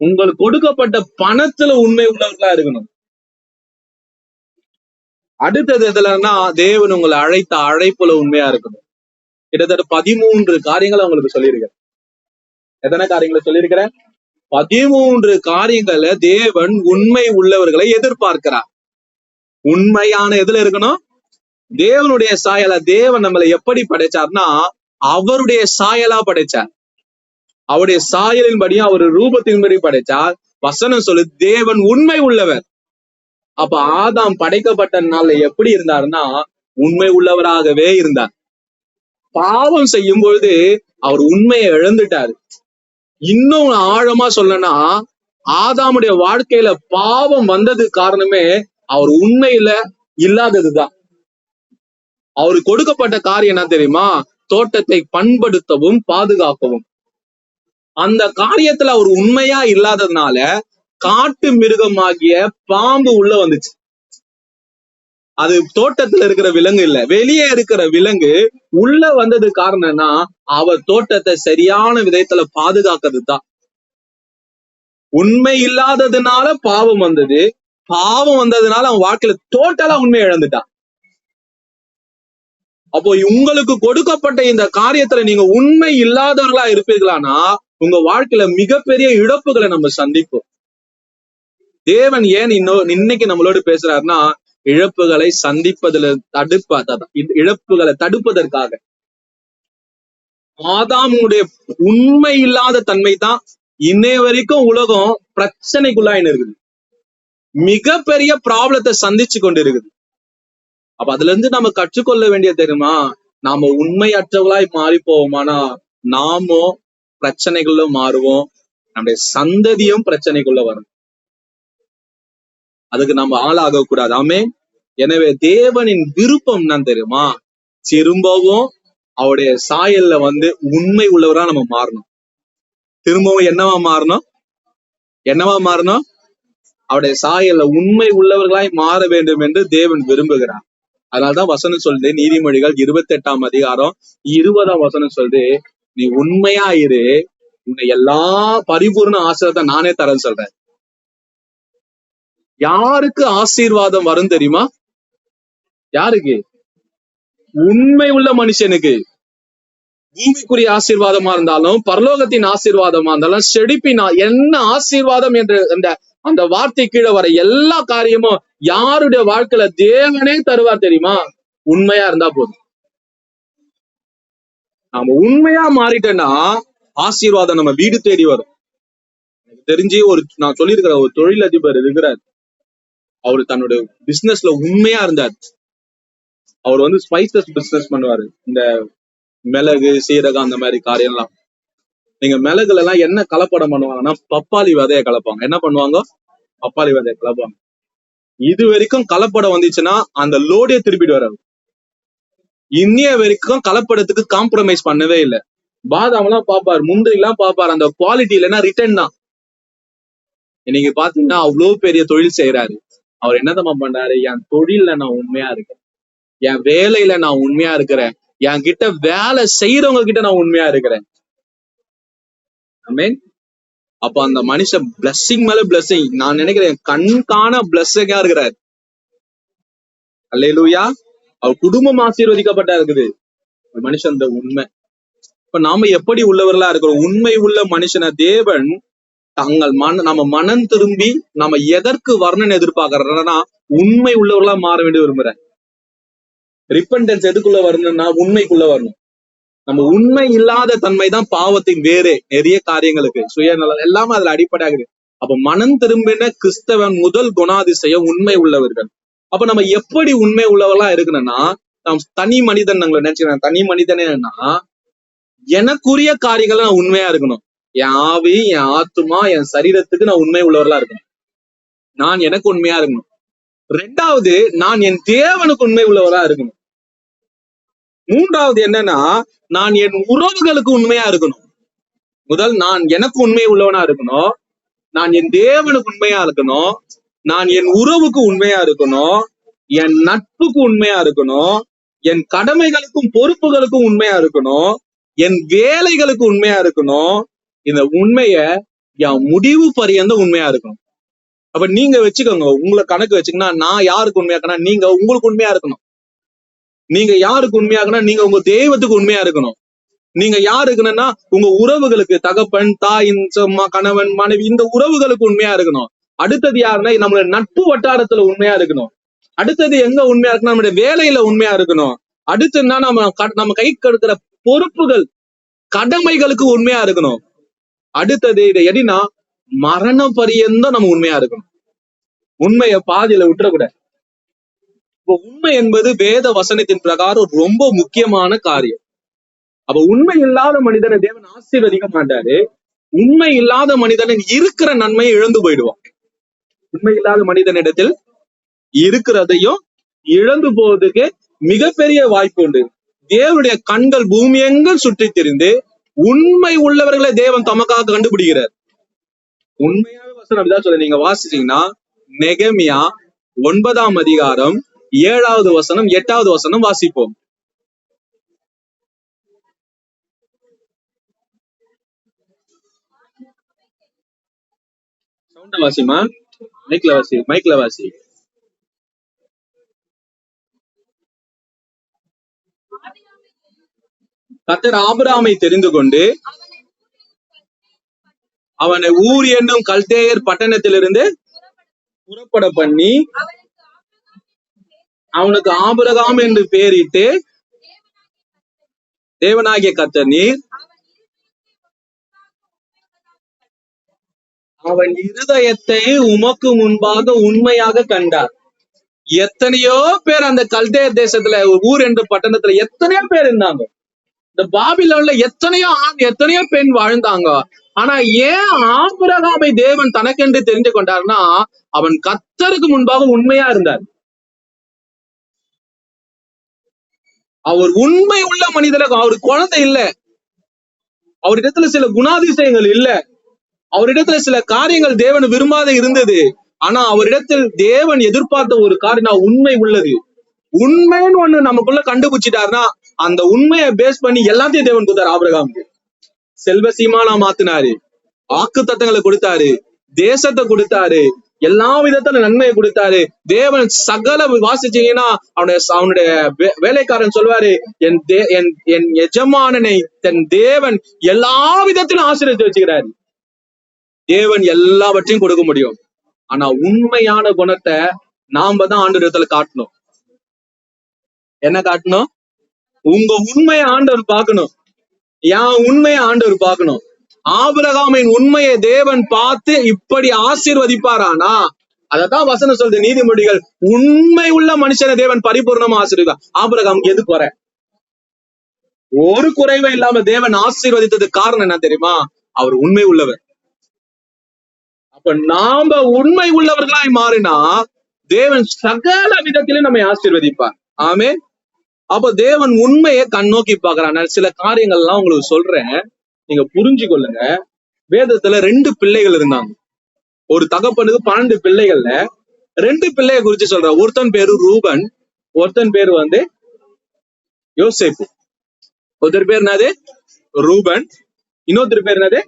உங்களுக்கு கொடுக்கப்பட்ட பணத்துல உண்மை உள்ளவர்களா இருக்கணும். அடுத்தது எதுலன்னா தேவன் உங்களை அழைத்த அழைப்புல உண்மையா இருக்கணும். கிட்டத்தட்ட 13 காரியங்களை உங்களுக்கு சொல்லியிருக்கிறேன். எத்தனை காரியங்களை சொல்லியிருக்கிறேன்? 13 காரியங்களை தேவன் உண்மை உள்ளவர்களை எதிர்பார்க்கிறார். உண்மையான எதுல இருக்கணும்? தேவனுடைய சாயலா. தேவன் நம்மளை எப்படி படைச்சார்னா அவருடைய சாயலா படைச்சார். அவருடைய சாயலின்படியும் அவர் ரூபத்தின்படி படைச்சார். வசனம் சொல்லு தேவன் உண்மை உள்ளவர். அப்ப ஆதாம் படைக்கப்பட்ட நாள்ல எப்படி இருந்தாருன்னா உண்மை உள்ளவராகவே இருந்தார். பாவம் செய்யும் பொழுது அவர் உண்மையை இழந்துட்டாரு. இன்னும் ஆழமா சொல்லனா ஆதாமுடைய வாழ்க்கையில பாவம் வந்தது காரணமே அவர் உண்மையில இல்லாததுதான். அவருக்கு கொடுக்கப்பட்ட காரியம் என்ன தெரியுமா? தோட்டத்தை பண்படுத்தவும் பாதுகாக்கவும். அந்த காரியத்துல அவர் உண்மையா இல்லாததுனால காட்டு மிருகமாகிய பாம்பு உள்ள வந்துச்சு. அது தோட்டத்துல இருக்கிற விலங்கு இல்ல, வெளியே இருக்கிற விலங்கு உள்ள வந்தது காரணம்னா அவர் தோட்டத்தை சரியான விதத்துல பாதுகாக்கிறது தான். உண்மை இல்லாததுனால பாவம் வந்தது. பாவம் வந்ததுனால அவன் வாழ்க்கையில டோட்டலா உண்மை இழந்துட்டான். அப்போ உங்களுக்கு கொடுக்கப்பட்ட இந்த காரியத்துல நீங்க உண்மை இல்லாதவர்களா இருப்பீர்களானா உங்க வாழ்க்கையில மிகப்பெரிய இழப்புகளை நம்ம சந்திப்போம். தேவன் ஏன் இன்னைக்கு நம்மளோடு பேசுறாருன்னா இழப்புகளை சந்திப்பதுல இழப்புகளை தடுப்பதற்காக. ஆதாமுடைய உண்மை இல்லாத தன்மை தான் இன்னைய வரைக்கும் உலகம் பிரச்சனைக்குள்ளாயின்னு இருக்குது. மிகப்பெரிய ப்ராப்ளத்தை சந்திச்சு கொண்டு இருக்குது. அப்ப அதுல இருந்து நம்ம கற்றுக்கொள்ள வேண்டியது தெரியுமா? நாம உண்மையற்றவர்களாய் மாறி போவோமானா நாமோ பிரச்சனைக்குள்ள மாறுவோம், நம்முடைய சந்ததியும் பிரச்சனைக்குள்ள வரும். அதுக்கு நம்ம ஆளாக கூடாது. ஆமே. எனவே தேவனின் விருப்பம் என்ன தெரியுமா? திரும்பவும் அவருடைய சாயல்ல உண்மை உள்ளவரா நம்ம மாறணும். திரும்பவும் என்னவா மாறணும்? அவருடைய சாயல்ல உண்மை உள்ளவர்களாய் மாற வேண்டும் என்று தேவன் விரும்புகிறார். அதனால்தான் வசனம் சொல்லுது, நீதிமொழிகள் 28ஆம் அதிகாரம் 20ஆம் வசனம் சொல்லுது, நீ உண்மையா இரு, உன்னை எல்லா பரிபூர்ண ஆசீர்வாதத்தை நானே தரேன்னு சொல்றேன். யாருக்கு ஆசீர்வாதம் வரும் தெரியுமா? யாருக்கு? உண்மை உள்ள மனுஷனுக்கு. பூமிக்குரிய ஆசீர்வாதமா இருந்தாலும் பரலோகத்தின் ஆசீர்வாதமா இருந்தாலும் செழிப்பினா என்ன ஆசீர்வாதம் என்று அந்த வார்த்தை கீழே வர எல்லா காரியமும் யாருடைய வாழ்க்கையில தேவனே தருவார் தெரியுமா? உண்மையா இருந்தா போதும். நாம உண்மையா மாறிட்டோம்னா ஆசீர்வாதம் நம்ம வீடு தேடி வரும். எனக்கு தெரிஞ்சு நான் சொல்லியிருக்கிற ஒரு தொழிலதிபர் இருக்கிறார். அவரு தன்னுடைய பிசினஸ்ல உண்மையா இருந்தார். அவர் ஸ்பைசஸ் பிசினஸ் பண்ணுவாரு. இந்த மிளகு, சீரகம், அந்த மாதிரி காரியம்லாம். நீங்க மிளகுல எல்லாம் என்ன கலப்படம் பண்ணுவாங்கன்னா பப்பாளி விதைய கலப்பாங்க. என்ன பண்ணுவாங்க? பப்பாளி விதைய கலப்பாங்க. இது வரைக்கும் கலப்படம் வந்துச்சுன்னா அந்த லோடே திருப்பிட்டு வராது. இன்னைய வரைக்கும் கலப்படத்துக்கு காம்ப்ரமைஸ் பண்ணவே இல்லை. பாதாம் எல்லாம் பாப்பாரு, முந்திரி எல்லாம் பாப்பாரு, அந்த குவாலிட்டி இல்லைன்னா ரிட்டர்ன் தான். இன்னைக்கு பாத்தீங்கன்னா அவ்வளவு பெரிய தொழில் செய்யறாரு. அவர் என்னதமா பண்றாரு? என் தொழில்ல நான் உண்மையா இருக்கேன், என் வேலையில நான் உண்மையா இருக்கிறேன், என் கிட்ட வேலை செய்யறவங்க கிட்ட நான் உண்மையா இருக்கிறேன். ஆமென். அப்ப அந்த மனுஷன் பிளஸ்ஸிங் மேல பிளஸ்ஸிங், நான் நினைக்கிறேன் கண்காண பிளஸ்ஸிங்கா இருக்கிறார். அல்லேலூயா. அவர் குடும்பம் ஆசீர்வதிக்கப்பட்டா இருக்குது. மனுஷன் உண்மை. இப்ப நாம எப்படி உள்ளவர்களா இருக்கிறோம்? உண்மை உள்ள மனுஷனை தேவன் நம்ம மனம் திரும்பி நம்ம எதற்கு வரணும்னு எதிர்பார்க்கறோம்னா உண்மை உள்ளவர்களா மாற வேண்டிய விரும்புறேன். ரிப்பன்டன்ஸ் எதுக்குள்ள வரணும்னா உண்மைக்குள்ள வரணும். நம்ம உண்மை இல்லாத தன்மை தான் பாவத்தின் வேறு நிறைய காரியங்களுக்கு சுயநலம் எல்லாமே அதுல அடிப்படையாகுது. அப்ப மனம் திரும்பின கிறிஸ்தவன் முதல் குணாதிசயம் உண்மை உள்ளவர்கள். அப்ப நம்ம எப்படி உண்மை உள்ளவர்களா இருக்கணும்னா, நாம் தனி மனிதன் நாங்கள நினைச்சுக்கிறேன். தனி மனிதனேன்னா எனக்குரிய காரியங்களை நான் உண்மையா இருக்கணும். என் ஆவி, என் ஆத்துமா, என் சரீரத்துக்கு நான் உண்மை உள்ளவர்களா இருக்கணும். நான் எனக்கு உண்மையா இருக்கணும். ரெண்டாவது, நான் என் தேவனுக்கு உண்மை உள்ளவரா இருக்கணும். மூன்றாவது என்னன்னா, நான் என் உறவுகளுக்கு உண்மையா இருக்கணும். முதல் நான் எனக்கு உண்மை உள்ளவனா இருக்கணும். நான் என் தேவனுக்கு உண்மையா இருக்கணும். நான் என் உறவுக்கு உண்மையா இருக்கணும். என் நட்புக்கு உண்மையா இருக்கணும். என் கடமைகளுக்கும் பொறுப்புகளுக்கும் உண்மையா இருக்கணும். என் வேலைகளுக்கு உண்மையா இருக்கணும். இந்த உண்மைய என் முடிவு பரியந்த உண்மையா இருக்கணும். அப்ப நீங்க வச்சுக்கோங்க, உங்களை கணக்கு வச்சுக்கன்னா, நான் யாருக்கு உண்மையா இருக்கணும், நீங்க உங்களுக்கு உண்மையா இருக்கணும். நீங்க யாருக்கு உண்மையா இருக்கணும், நீங்க உங்க தெய்வத்துக்கு உண்மையா இருக்கணும். நீங்க யாரு இருக்கணும்னா உங்க உறவுகளுக்கு, தகப்பன், தாய், கணவன், மனைவி, இந்த உறவுகளுக்கு உண்மையா இருக்கணும். அடுத்தது யாருன்னா நம்மளோட நட்பு வட்டாரத்துல உண்மையா இருக்கணும். அடுத்தது எங்க உண்மையா இருக்கணும், நம்மளுடைய வேலையில உண்மையா இருக்கணும். அடுத்துன்னா நம்ம கை கெடுக்கிற பொறுப்புகள், கடமைகளுக்கு உண்மையா இருக்கணும். அடுத்தது இதை எப்படின்னா மரண பரியந்தம் நம்ம உண்மையா இருக்கணும். உண்மைய பாதியில விட்டுறக்கூடாது. இப்போ உண்மை என்பது வேத வசனத்தின் பிரகாரம் ரொம்ப முக்கியமான காரியம். அப்ப உண்மை இல்லாத மனிதனை தேவன் ஆசீர்வதிக்க மாட்டாரு. உண்மை இல்லாத மனிதனின் இருக்கிற நன்மையை இழந்து போயிடுவான். உண்மை இல்லாத மனிதனிடத்தில் இருக்கிறதையும் இழந்து போவதுக்கு மிகப்பெரிய வாய்ப்பு உண்டு. தேவனுடைய கண்கள் பூமி எங்கும் சுற்றி திரிந்து உண்மை உள்ளவர்களை தேவன் தமக்காக கண்டுபிடிக்கிறார். உண்மையான வசனம் அப்படிதான் சொல்ல, நீங்க வாசிச்சீங்கன்னா நெகமியா 9ஆம் அதிகாரம் 7வது வசனம் 8வது வசனம் வாசிப்போம். சவுண்ட வாசிமா, மைக்ல வாசி. கர்த்தர் ஆபிரகாமை தெரிந்து கொண்டு அவனை ஊர் என்னும் கல்தேயர் பட்டணத்திலிருந்து புறப்பட பண்ணி அவனுக்கு ஆபிரகாம் என்று பெயரிட்டு, தேவனாகிய கர்த்தர் நீர் அவன் இருதயத்தை உமக்கு முன்பாக உண்மையாக கண்டார். எத்தனையோ பேர் அந்த கல்தேயர் தேசத்துல, ஊர் என்ற பட்டணத்துல எத்தனையோ பேர் இருந்தாங்க. இந்த பாபிலோன்ல எத்தனையோ ஆண், எத்தனையோ பெண் வாழ்ந்தாங்க. ஆனா ஏன் ஆபிரகாமை தேவன் தனக்கென்று தெரிந்து கொண்டார்னா, அவன் கர்த்தருக்கு முன்பாக உண்மையா இருந்தார். அவர் உண்மை உள்ள மனிதராக, அவருக்கு குழந்தை இல்ல, அவரிடத்துல சில குணாதிசயங்கள் இல்ல, அவரிடத்துல சில காரியங்கள் தேவன் விரும்பாத இருந்தது. ஆனா அவரிடத்தில் தேவன் எதிர்பார்த்த ஒரு காரியம் உண்மை உள்ளது. உண்மைன்னு ஒண்ணு நமக்குள்ள கண்டுபிடிச்சிட்டாருன்னா அந்த உண்மையை பேஸ் பண்ணி எல்லாத்தையும் தேவன் கொடுத்தாரு. ஆபிரகாமுக்கு செல்வ சீமானா மாத்தினாரு, வாக்கு தத்தங்களை கொடுத்தாரு, தேசத்தை கொடுத்தாரு, எல்லா விதத்துல நன்மையை கொடுத்தாரு. தேவன் சகல வாசிச்சீங்கன்னா அவனுடைய வேலைக்காரன் சொல்வாரு, என் எஜமானனை தன் தேவன் எல்லா விதத்திலும் ஆசீர்வதிச்சு வச்சுக்கிறாரு. தேவன் எல்லாவற்றையும் கொடுக்க முடியும். ஆனா உண்மையான குணத்தை நாம தான் ஆண்டவரத்துல காட்டணும். என்ன காட்டணும்? உங்க உண்மையை ஆண்டவர் பார்க்கணும், என் உண்மையை ஆண்டவர் பார்க்கணும். ஆபிரகாமின் உண்மையை தேவன் பார்த்து இப்படி ஆசீர்வதிப்பாரானா, அதத்தான் வசனம் சொல்றது, நீதிமொழிகள், உண்மை உள்ள மனுஷனை தேவன் பரிபூர்ணமா ஆசீர்வதிப்பார். ஆபிரகாமுக்கு எது குறை? ஒரு குறைவே இல்லாம தேவன் ஆசீர்வதித்ததுக்கு காரணம் என்ன தெரியுமா? அவர் உண்மை உள்ளவர். அப்ப நாம உண்மை உள்ளவர்களாய் மாறினா தேவன் சகல விதத்திலும் நம்மை ஆசீர்வதிப்பார். ஆமே. அப்ப தேவன் உண்மையை கண்ணோக்கி பாக்குறான். சில காரியங்கள் எல்லாம் உங்களுக்கு சொல்றேன், நீங்க புரிஞ்சு கொள்ளுங்க. வேதத்துல 2 பிள்ளைகள் இருந்தாங்க. ஒரு தகப்பனுக்கு 12 பிள்ளைகள்ல 2 பிள்ளைய குறிச்சு சொல்ற. ஒருத்தன் பேரு ரூபன், ஒருத்தன் பேரு யோசேப்பு. ஒருத்தர் பேர் என்னது? ரூபன், இன்னொருத்தர் பேர் என்னது?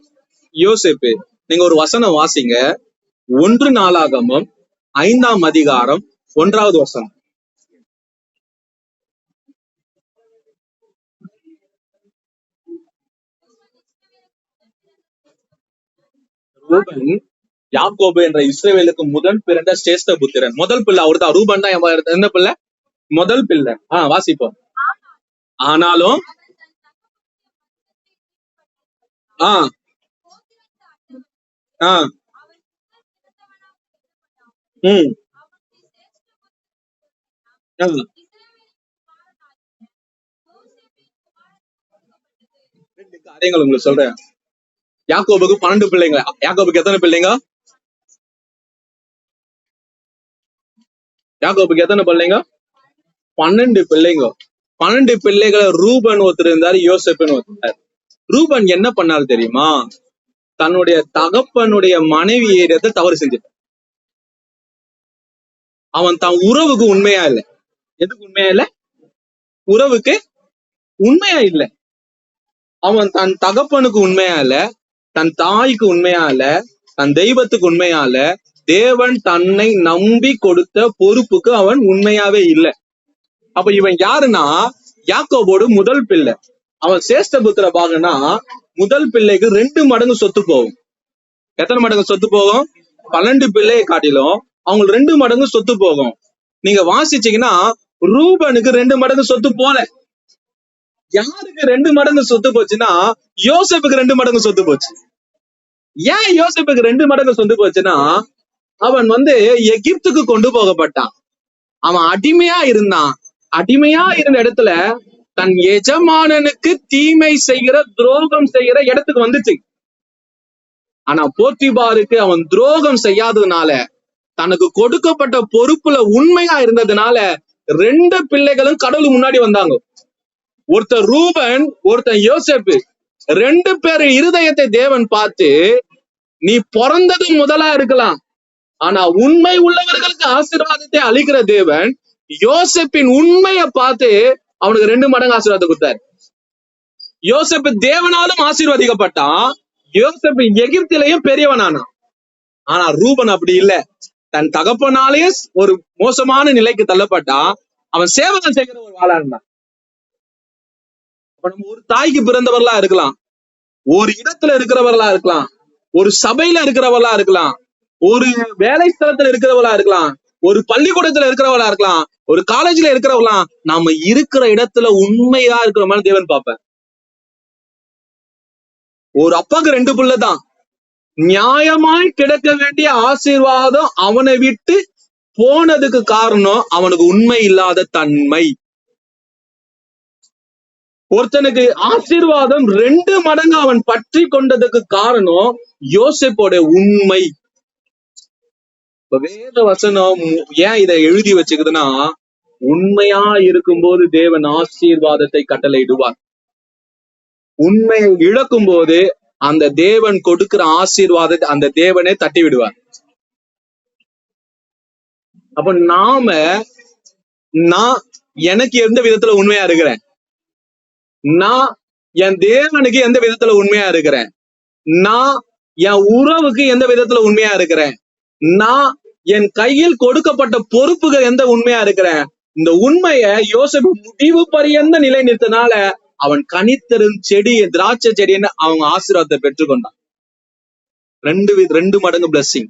யோசேப்பு. நீங்க ஒரு வசனம் வாசிங்க, 1 நாளாகமம் 5ஆம் அதிகாரம் 1வது வசனம். ரூபன் யாக்கோபு என்ற இஸ்ரவேலுக்கு முதல் பிறந்த சிரேஷ்ட புத்திரன். முதல் பிள்ளை அவர்தான். ரூபன் தான் என்ன பிள்ளை? முதல் பிள்ளை. வாசிப்போம். ஆனாலும் காரியங்கள் உங்களுக்கு சொல்றேன். யாக்கோபுக்கு 12 பிள்ளைங்க. யாக்கோபுக்கு எத்தனை பிள்ளைங்க? யாக்கோபுக்கு எத்தனை பிள்ளைங்க? 12 பிள்ளைங்க. 12 பிள்ளைகளை ரூபன் ஒருத்தர் இருந்தாரு, யோசேப்புன்னு ஒருத்தர். ரூபன் என்ன பண்ணாரு தெரியுமா? தன்னுடைய தகப்பனுடைய மனைவியிடத்தை தவறு செஞ்சுட்டான். அவன் தன் உறவுக்கு உண்மையா இல்லை. எதுக்கு உண்மையா இல்ல? உறவுக்கு உண்மையா இல்ல. அவன் தன் தகப்பனுக்கு உண்மையா இல்ல, தன் தாய்க்கு உண்மையா இல்ல, தன் தெய்வத்துக்கு உண்மையா இல்ல, தேவன் தன்னை நம்பி கொடுத்த பொறுப்புக்கு அவன் உண்மையாவே இல்ல. அப்ப இவன் யாருன்னா யாக்கோபோடு முதல் பிள்ளை. அவன் சேஷ்ட புத்திர பாகனா முதல் பிள்ளைக்கு 2 மடங்கு சொத்து போகும். எத்தனை மடங்கு சொத்து போகும்? 12 பிள்ளையை காட்டிலும் அவங்களுக்கு 2 மடங்கு சொத்து போகும். நீங்க வாசிச்சீங்கன்னா ரூபனுக்கு 2 மடங்கு சொத்து போல. யாருக்கு 2 மடங்கு சொத்து போச்சுன்னா யோசேப்புக்கு 2 மடங்கு சொத்து போச்சு. ஏன் யோசேப்புக்கு 2 மடங்கு சொத்து போச்சுன்னா அவன் எகிப்துக்கு கொண்டு போகப்பட்டான். அவன் அடிமையா இருந்தான். அடிமையா இருந்த இடத்துல தன் எஜமானனுக்கு தீமை செய்கிற, துரோகம் செய்கிற இடத்துக்கு வந்துச்சு. ஆனா போத்திபாருக்கு அவன் துரோகம் செய்யாததுனால, தனக்கு கொடுக்கப்பட்ட பொறுப்புல உண்மையா இருந்ததுனால 2 பிள்ளைகளும் கடவுளுக்கு முன்னாடி வந்தாங்க. ஒருத்தர் ரூபன், ஒருத்தன் யோசேப்பு. 2 பேர் இருதயத்தை தேவன் பார்த்து, நீ பிறந்தது முதலா இருக்கலாம், ஆனா உண்மை உள்ளவர்களுக்கு ஆசீர்வாதத்தை அளிக்கிற தேவன் யோசேப்பின் உண்மையை பார்த்து அவனுக்கு 2 மடங்கு ஆசீர்வாதம் கொடுத்தாரு. யோசேப்பு தேவனாலும் ஆசீர்வதிக்கப்பட்டான். யோசேப்பு எகிப்திலையும் பெரியவனானான். ஆனா ரூபன் அப்படி இல்ல. தன் தகப்பனாலேயே ஒரு மோசமான நிலைக்கு தள்ளப்பட்டான். அவன் சேவகம் செய்கிற ஒரு வாளா இருந்தான். நம்ம ஒரு தாய்க்கு பிறந்தவர்களா இருக்கலாம், ஒரு இடத்துல இருக்கிறவர்களா இருக்கலாம், ஒரு சபையில இருக்கிறவர்களா இருக்கலாம், ஒரு வேலை ஸ்தலத்துல இருக்கிறவர்களா இருக்கலாம், ஒரு பள்ளிக்கூடத்துல இருக்கிறவர்களா இருக்கலாம், ஒரு காலேஜ்ல இருக்கிறவங்களா, நாம இருக்கிற இடத்துல உண்மையா இருக்கிற மாதிரி தேவன் பார்ப்பேன். ஒரு அப்பாக்கு 2 பிள்ளை தான். நியாயமாய் கிடைக்க வேண்டிய ஆசீர்வாதம் அவனை விட்டு போனதுக்கு காரணம் அவனுக்கு உண்மை இல்லாத தன்மை. ஒருத்தனுக்கு ஆசீர்வாதம் 2 மடங்கு அவன் பற்றி கொண்டதுக்கு காரணம் யோசேப்போட உண்மை. வேத வசனம் ஏன் இதை எழுதி வச்சுக்குதுன்னா, உண்மையா இருக்கும்போது தேவன் ஆசீர்வாதத்தை கட்டளையிடுவார். உண்மையை இழக்கும் போது அந்த தேவன் கொடுக்கிற ஆசீர்வாதத்தை அந்த தேவனே தட்டி விடுவார். அப்ப நான் எனக்கு எந்த விதத்துல உண்மையா இருக்கிறேன்? நான் என் தேவனுக்கு எந்த விதத்துல உண்மையா இருக்கிறேன்? நான் என் உறவுக்கு எந்த விதத்துல உண்மையா இருக்கிறேன்? நான் என் கையில் கொடுக்கப்பட்ட பொறுப்புகள் எந்த உண்மையா இருக்கிறேன்? இந்த உண்மைய யோசேப்பு முடிவு பரியந்த நிலை நிறுத்தினால அவன் கனித்தரும் செடி, திராட்சை செடின்னு அவங்க ஆசீர்வாதத்தை பெற்றுக்கொண்டான். 2 மடங்கு பிளஸிங்.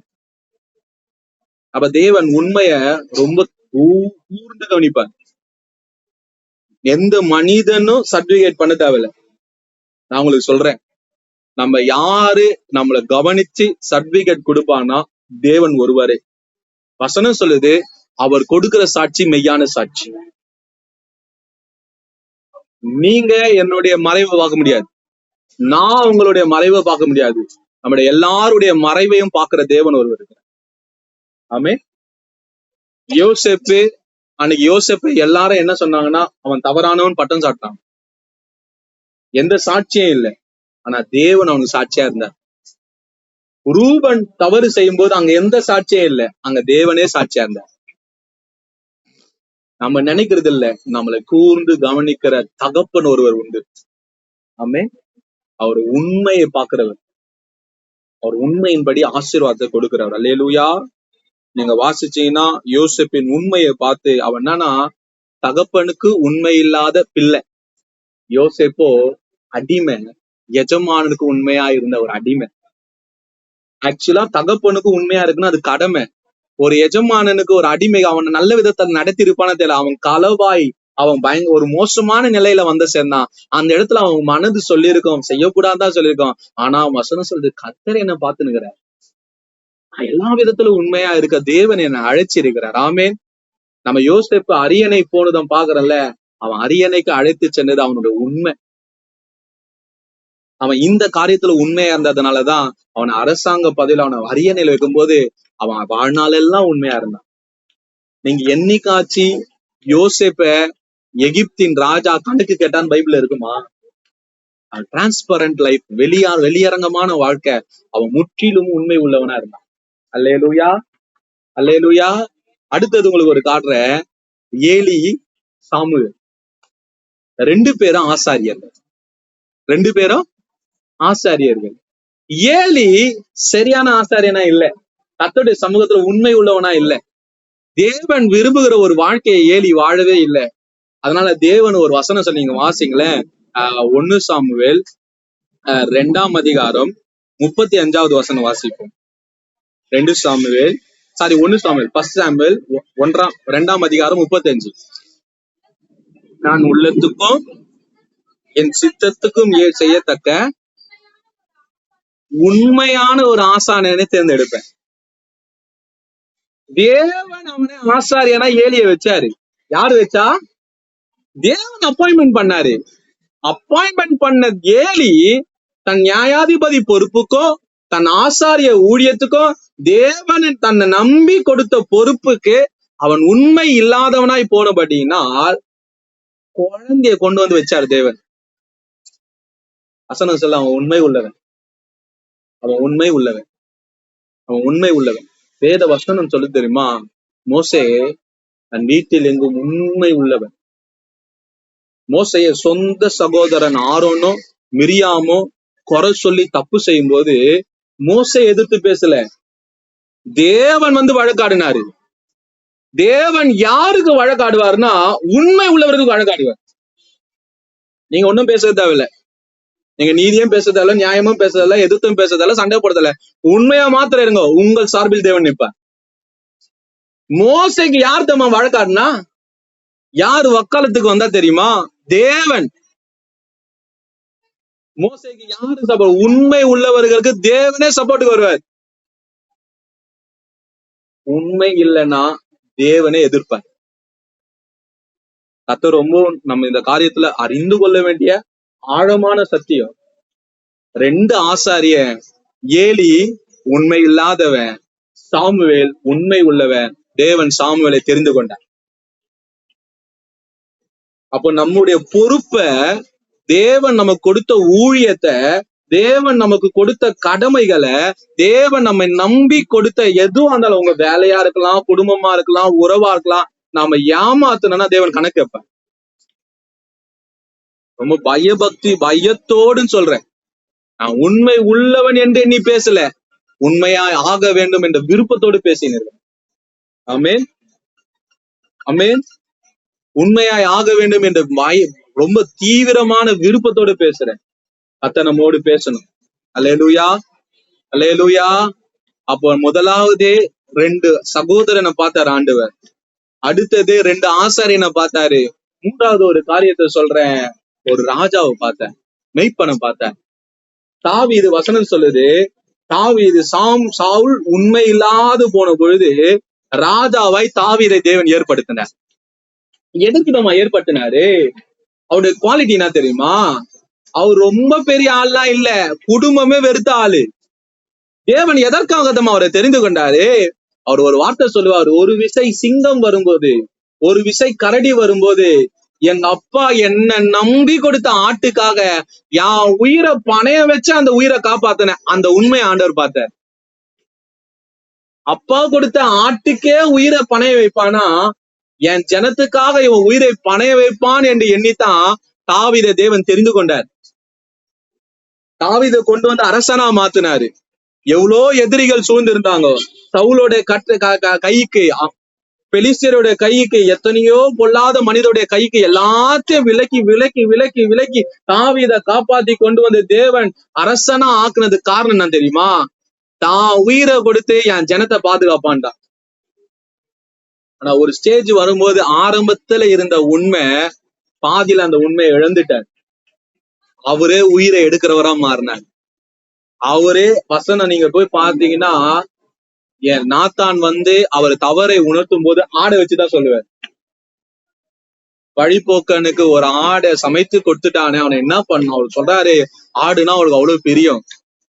அப்ப தேவன் உண்மைய ரொம்ப கூர்ந்து கவனிப்பார். எந்த மனிதனும் சர்டிபிகேட் பண்ண தேவையில்லை. நான் உங்களுக்கு சொல்றேன், நம்ம யாரு நம்மளை கவனிச்சு சர்டிபிகேட் கொடுப்பானா தேவன் ஒருவரே. வசனம் சொல்லுது, அவர் கொடுக்கிற சாட்சி மெய்யான சாட்சி. நீங்க என்னுடைய மறைவை பார்க்க முடியாது, நான் உங்களுடைய மறைவை பார்க்க முடியாது. நம்முடைய எல்லாருடைய மறைவையும் பார்க்கிற தேவன் ஒருவர் இருக்கிறார். ஆமே. யோசேப்பு, அன்னைக்கு யோசேப்பு எல்லாரும் என்ன சொன்னாங்கன்னா, அவன் தவறானவன் பட்டம் சாட்டான். எந்த சாட்சியும் இல்லை, ஆனா தேவன் அவனுக்கு சாட்சியா இருந்தார். ரூபன் தவறு செய்யும் போது அங்க எந்த சாட்சியும் இல்லை, அங்க தேவனே சாட்சியா இருந்தார். நம்ம நினைக்கிறது இல்ல, நம்மளை கூர்ந்து கவனிக்கிற தகப்பன் ஒருவர் உண்டு. ஆமே. அவர் உண்மையை பார்க்கிறவர், அவர் உண்மையின்படி ஆசீர்வாதத்தை கொடுக்கிறவர். அல்லேலூயா. நீங்க வாசிச்சீங்கன்னா யோசேப்பின் உண்மையை பார்த்து அவன் என்னன்னா, தகப்பனுக்கு உண்மை இல்லாத பிள்ளை. யோசேப்போ அடிமை, எஜமானனுக்கு உண்மையா இருந்த ஒரு அடிமை. ஆக்சுவலா தகப்பனுக்கு உண்மையா இருக்குன்னா அது கடமை. ஒரு எஜமானனுக்கு ஒரு அடிமை அவனை நல்ல விதத்தில் நடத்தி இருப்பானே தெரியல. அவன் களவாய், அவன் ஒரு மோசமான நிலையில சேர்ந்தான். அந்த இடத்துல அவன் மனது சொல்லியிருக்கோம், செய்யக்கூடாதான் சொல்லியிருக்கோம். ஆனா வசனம் சொல்றது, கர்த்தர் என்ன பார்த்துனுக்கிறார், எல்லா விதத்திலும் உண்மையா இருக்க தேவன் என்னை அழைச்சிருக்கிறார். ஆமேன். நம்ம யோசேப்பு அரியணை போனதும் பாக்குறோம்ல, அவன் அரியணைக்கு அழைத்து சென்றது அவனுடைய உண்மை. அவன் இந்த காரியத்துல உண்மையா இருந்ததுனாலதான் அவனை அரசாங்க பதவியில அவனை அரியணையில வைக்கும்போது அவன் வாழ்நாளெல்லாம் உண்மையா இருந்தான். நீங்க என்னைக்காச்சு யோசேப்ப எகிப்தின் ராஜா கணக்கு கேட்டான்னு பைபிள்ல இருக்குமா? டிரான்ஸ்பரண்ட் லைஃப், வெளியரங்கமான வாழ்க்கை. அவன் முற்றிலும் உண்மை உள்ளவனா இருந்தான். அல்லேலூயா, அல்லேலூயா. அடுத்தது உங்களுக்கு ஒரு காட்டுற, ஏலி, சாமுவேல் 2 பேரும் ஆசாரியர்கள். 2 பேரும் ஆசாரியர்கள். ஏலி சரியான ஆசாரியனா இல்ல, கர்த்தருடைய சமூகத்துல உண்மை உள்ளவனா இல்ல. தேவன் விரும்புகிற ஒரு வாழ்க்கையை ஏலி வாழவே இல்லை. அதனால தேவன் ஒரு வசனம் சொன்னீங்க, வாசிங்களேன். 1 சாமுவேல் 2ஆம் அதிகாரம் 35வது வசனம் வாசிப்போம். 1 சாமுவேல் 1 சாமுவேல் 2ஆம் அதிகாரம் 35. நான் உள்ளத்துக்கும் என் சித்தத்துக்கும் செய்யத்தக்க உண்மையான ஒரு ஆசாரியனை தேர்ந்தெடுப்பேன். தேவன் அவனை ஆசாரியனா ஏலிய வச்சாரு. யாரு வச்சா? தேவன் அப்பாயின்மெண்ட் பண்ணாரு. அப்பாயின்மெண்ட் பண்ண ஏலி தன் நியாயாதிபதி பொறுப்புக்கோ தன் ஆசாரிய ஊழியத்துக்கோ தேவன் தன்னை நம்பி கொடுத்த பொறுப்புக்கு அவன் உண்மை இல்லாதவனாய் போனபடினால் குழந்தைய கொண்டு வந்து வச்சாரு தேவன். வசனம் சொல்ல, அவன் உண்மை உள்ளவன், அவன் உண்மை உள்ளவன், அவன் உண்மை உள்ளவன். வேத வசனம் சொல்லு தெரியுமா? மோசே தன் வீட்டில் எங்கும் உண்மை உள்ளவன். மோசைய சொந்த சகோதரன் ஆரோனோ மிரியாமோ குறை சொல்லி தப்பு செய்யும் போது மோசை எதிர்த்து பேசல, தேவன் வந்து வழக்காடினாரு. தேவன் யாருக்கு வழக்காடுவார்னா உண்மை உள்ளவருக்கு வழக்காடுவார். நீங்க ஒன்னும் பேச தேவையில்ல, நீங்க நீதியும் பேச தேவையில்ல, நியாயமும் பேச தேவையில்ல, எதிர்த்தும் பேச தேவையில்ல, சண்டை போடுறதில்ல. உண்மையா மாத்திரம் இருங்க, உங்கள் சார்பில் தேவன் நிற்பார். மோசைக்கு யார் தம்மா வழக்காடுனா? யார் வக்காலத்துக்கு வந்தா தெரியுமா? தேவன். மோசைக்கு யாரு சப்போர்ட்? உண்மை உள்ளவர்களுக்கு தேவனே சப்போர்ட்டுக்கு வருவார். உண்மை இல்லைன்னா தேவனே எதிர்ப்பார். கர்த்தர் ரொம்ப நம்ம இந்த காரியத்துல அறிந்து கொள்ள வேண்டிய ஆழமான சத்தியம். 2 ஆசாரிய, ஏலி உண்மை இல்லாதவன், சாமுவேல் உண்மை உள்ளவன். தேவன் சாமுவேலை தெரிந்து கொண்டார். அப்போ நம்முடைய பொறுப்பை, தேவன் நமக்கு கொடுத்த ஊழியத்தை, தேவன் நமக்கு கொடுத்த கடமைகளை, தேவன் நம்மை நம்பி கொடுத்த எதுவும் இருந்தாலும், உங்க வேலையா இருக்கலாம், குடும்பமா இருக்கலாம், உறவா இருக்கலாம், நாம ஏமாத்தணும்னா தேவன் கணக்கு வைப்பார். ரொம்ப பயத்தோடுன்னு சொல்றேன். நான் உண்மை உள்ளவன் என்று நீ பேசல, உண்மையா ஆக வேண்டும் என்ற விருப்பத்தோடு பேசினீர்கள். ஆமென், ஆமென். உண்மையாய் ஆக வேண்டும் என்ற ரொம்ப தீவிரமான விருப்பத்தோடு பேசுறேன். கர்த்தர் நம்மோடு பேசணும். அல்லேலூயா, அல்லேலூயா. அப்போ முதலாவதே 2 சகோதரனை பார்த்தாரு ஆண்டவர். அடுத்தது 2 ஆசாரியனை பார்த்தாரு. 3வது ஒரு காரியத்தை சொல்றேன், ஒரு ராஜாவை பார்த்தேன், மெய்ப்பனை பார்த்தேன். தாவீது வசனம் சொல்லுது, தாவீது சாவுல் உண்மை இல்லாது போன பொழுது ராஜாவாய் தாவீதை தேவன் ஏற்படுத்தினார். எதுக்கு நம்ம ஏற்படுத்தினாரு? அவருடைய குவாலிட்டி என்ன தெரியுமா? அவர் ரொம்ப பெரிய ஆள்லாம் இல்ல, குடும்பமே வெறுத்த ஆளு. தேவன் எதற்காக அவரை தெரிந்து கொண்டாரு? அவர் ஒரு வார்த்தை சொல்லுவார், ஒரு விசை சிங்கம் வரும்போது, ஒரு விசை கரடி வரும்போது, எங்க அப்பா என்ன நம்பி கொடுத்த ஆட்டுக்காக என் உயிரை பணைய வச்சு அந்த உயிரை காப்பாத்தின அந்த உண்மை ஆண்டவர் பார்த்தார். அப்பா கொடுத்த ஆட்டுக்கே உயிரை பணைய வைப்பானா, என் ஜனத்துக்காக இவன் உயிரை பணைய வைப்பான் என்று எண்ணித்தான் தாவீதை தேவன் தெரிந்து கொண்டார். தாவீதை கொண்டு வந்து அரசனா மாத்தினாரு. எவ்வளோ எதிரிகள் சூழ்ந்து இருந்தாங்க. சவுலோட கைக்கு, பெலிஸ்தியருடைய கைக்கு, எத்தனையோ பொல்லாத மனிதருடைய கைக்கு எல்லாத்தையும் விலக்கி விலக்கி விலக்கி விலக்கி தாவீதை காப்பாத்தி கொண்டு வந்து தேவன் அரசனா ஆக்குனது காரணம் என்ன தெரியுமா? தான் உயிரை கொடுத்து என் ஜனத்தை பாதுகாப்பான்டா. ஆனா ஒரு ஸ்டேஜ் வரும்போது ஆரம்பத்துல இருந்த உண்மை பாதியில அந்த உண்மையை இழந்துட்டார். அவரே உயிரை எடுக்கிறவரா மாறினார். அவரே வசனம் நீங்க போய் பார்த்தீங்கன்னா, என் நாத்தான் வந்து அவர் தவறை உணர்த்தும் போது ஆடை வச்சுதான் சொல்லுவார். வழிபோக்கனுக்கு ஒரு ஆடை சமைத்து கொடுத்துட்டானே, அவனை என்ன பண்ணணும்? அவர் சொல்றாரு, ஆடுனா அவனுக்கு அவ்வளவு பிரியம்,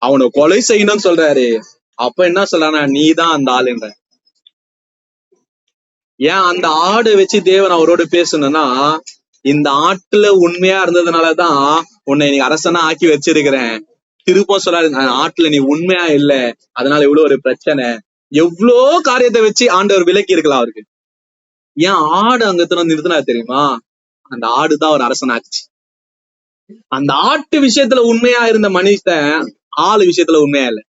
அவனை கொலை செய்யணும்னு சொல்றாரு. அப்ப என்ன சொல்றானா, நீதான் அந்த ஆளுன்ற. ஏன் அந்த ஆடை வச்சு தேவன் அவரோட பேசணும்னா, இந்த ஆட்டுல உண்மையா இருந்ததுனாலதான் உன்னை நீ அரசனா ஆக்கி வச்சிருக்கிறேன். திருப்ப சொல்றாரு, ஆட்டுல நீ உண்மையா இல்ல, அதனால இவ்வளவு ஒரு பிரச்சனை. எவ்வளோ காரியத்தை வச்சு ஆண்டவர் விலக்கி இருக்கலாம் அவருக்கு. ஏன் ஆடு அங்க நிறுத்தினா தெரியுமா? அந்த ஆடுதான் ஒரு அரசனாச்சு. அந்த ஆட்டு விஷயத்துல உண்மையா இருந்த மனுஷன் ஆளு விஷயத்துல உண்மையா இல்ல.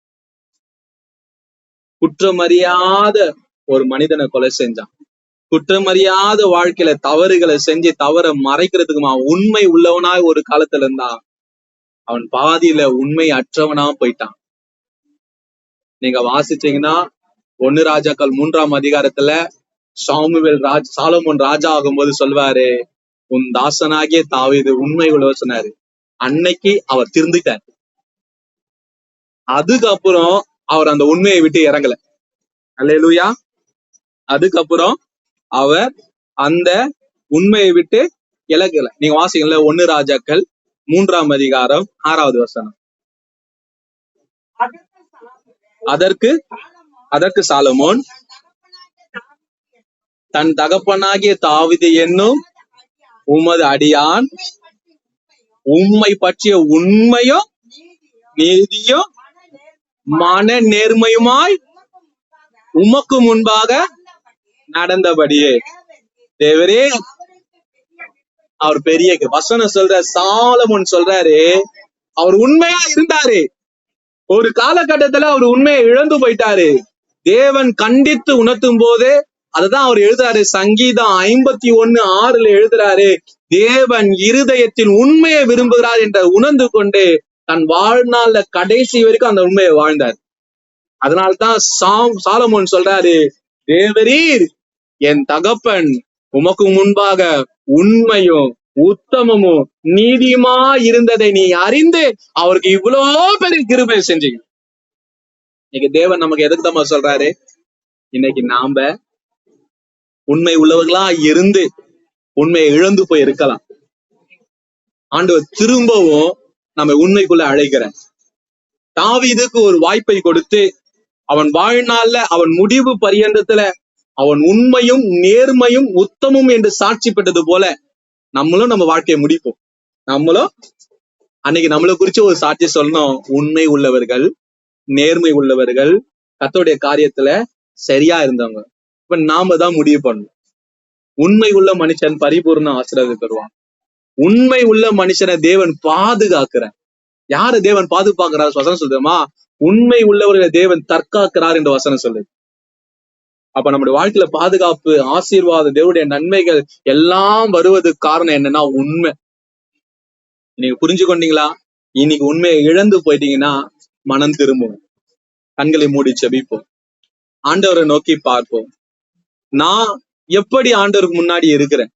குற்றமறியாத ஒரு மனிதனை கொலை செஞ்சான். குற்றமறியாத வாழ்க்கையில தவறுகளை செஞ்சு தவற மறைக்கிறதுக்குமா உண்மை உள்ளவனாய் ஒரு காலத்துல இருந்தான். அவன் பாதியில உண்மை அற்றவனா போயிட்டான். நீங்க வாசிச்சீங்கன்னா 1 ராஜாக்கள் 3ஆம் அதிகாரத்துல சாலமோன் ராஜா ஆகும்போது சொல்வாரு, உன் தாசனாகிய தாவீது உண்மை உள்ளவர் சொன்னாரு. அன்னைக்கு அவர் திருந்துட்டார். அதுக்கப்புறம் அவர் அந்த உண்மையை விட்டு இறங்கல. அல்லேலூயா. அதுக்கப்புறம் அவர் அந்த உண்மையை விட்டு இலகல. நீங்க வாசிக்கல 1 ராஜாக்கள் 3ஆம் அதிகாரம் 6வது வசனம். அதற்கு சாலமோன் தன் தகப்பனாகிய தாவீது என்னும் உமது அடியான் உம்மை பற்றிய உண்மையும் நீதியும் மன நேர்மையுமாய் உமக்கு முன்பாக நடந்தபடியே. தேவரே, அவர் பெரிய வசனம் சொல்ற சாலமோன் சொல்றாரு, அவர் உண்மையா இருந்தாரு. ஒரு காலகட்டத்துல அவர் உண்மையை இழந்து போயிட்டாரு. தேவன் கண்டித்து உணர்த்தும் போது அதுதான் அவர் எழுதுறாரு. சங்கீதம் 51:6 எழுதுறாரு, தேவன் இருதயத்தின் உண்மையை விரும்புகிறார் என்ற உணர்ந்து கொண்டு தன் வாழ்நாள்ல கடைசி வரைக்கும் அந்த உண்மையை வாழ்ந்தார். அதனால்தான் சாலமோன் சொல்றாரு, தேவரீர் என் தகப்பன் உமக்கு முன்பாக உண்மையும் உத்தமமும் நீதியுமா இருந்ததை நீ அறிந்து அவருக்கு இவ்வளோ பெரிய கிருபை செஞ்சீங்க. இன்னைக்கு தேவன் நமக்கு எதுக்கு தான் சொல்றாரு? இன்னைக்கு நாம உண்மை உள்ளவர்களா இருந்து உண்மையை இழந்து போய் இருக்கலாம். ஆண்டவர் திரும்பவும் நம்ம உண்மைக்குள்ள அழைக்கிறார். தாவீதுக்கு ஒரு வாய்ப்பை கொடுத்து அவன் வாழ்நாள்ல அவன் முடிவு பரியந்தத்துல அவன் உண்மையும் நேர்மையும் உத்தமும் என்று சாட்சி பெற்றது போல நம்மளும் நம்ம வாழ்க்கையை முடிப்போம். நம்மளும் அன்னைக்கு நம்மளை குறிச்சு ஒரு சாட்சி சொல்லணும். உண்மை உள்ளவர்கள், நேர்மை உள்ளவர்கள், கர்த்தருடைய காரியத்துல சரியா இருந்தவங்க. இப்ப நாம தான் முடிவு பண்ணணும். உண்மை உள்ள மனுஷன் பரிபூர்ண ஆசீர்வாதம் பெறுவான். உண்மை உள்ள மனுஷனை தேவன் பாதுகாக்கிறார். யாரு தேவன் பாதுகாக்கிறார்? வசனம் சொல்லுமா, உண்மை உள்ளவர்களை தேவன் தற்காக்கிறார் என்று வசனம் சொல்லுது. அப்ப நம்முடைய வாழ்க்கையில பாதுகாப்பு, ஆசீர்வாதம், தேவனுடைய நன்மைகள் எல்லாம் வருவதுக்கு காரணம் என்னன்னா உண்மை. நீங்க புரிஞ்சு கொண்டீங்களா? இன்னைக்கு உண்மையை இழந்து போயிட்டீங்கன்னா மனம் திரும்பும். கண்களை மூடி செபிப்போம். ஆண்டவரை நோக்கி பார்ப்போம். நான் எப்படி ஆண்டவருக்கு முன்னாடி இருக்கிறேன்?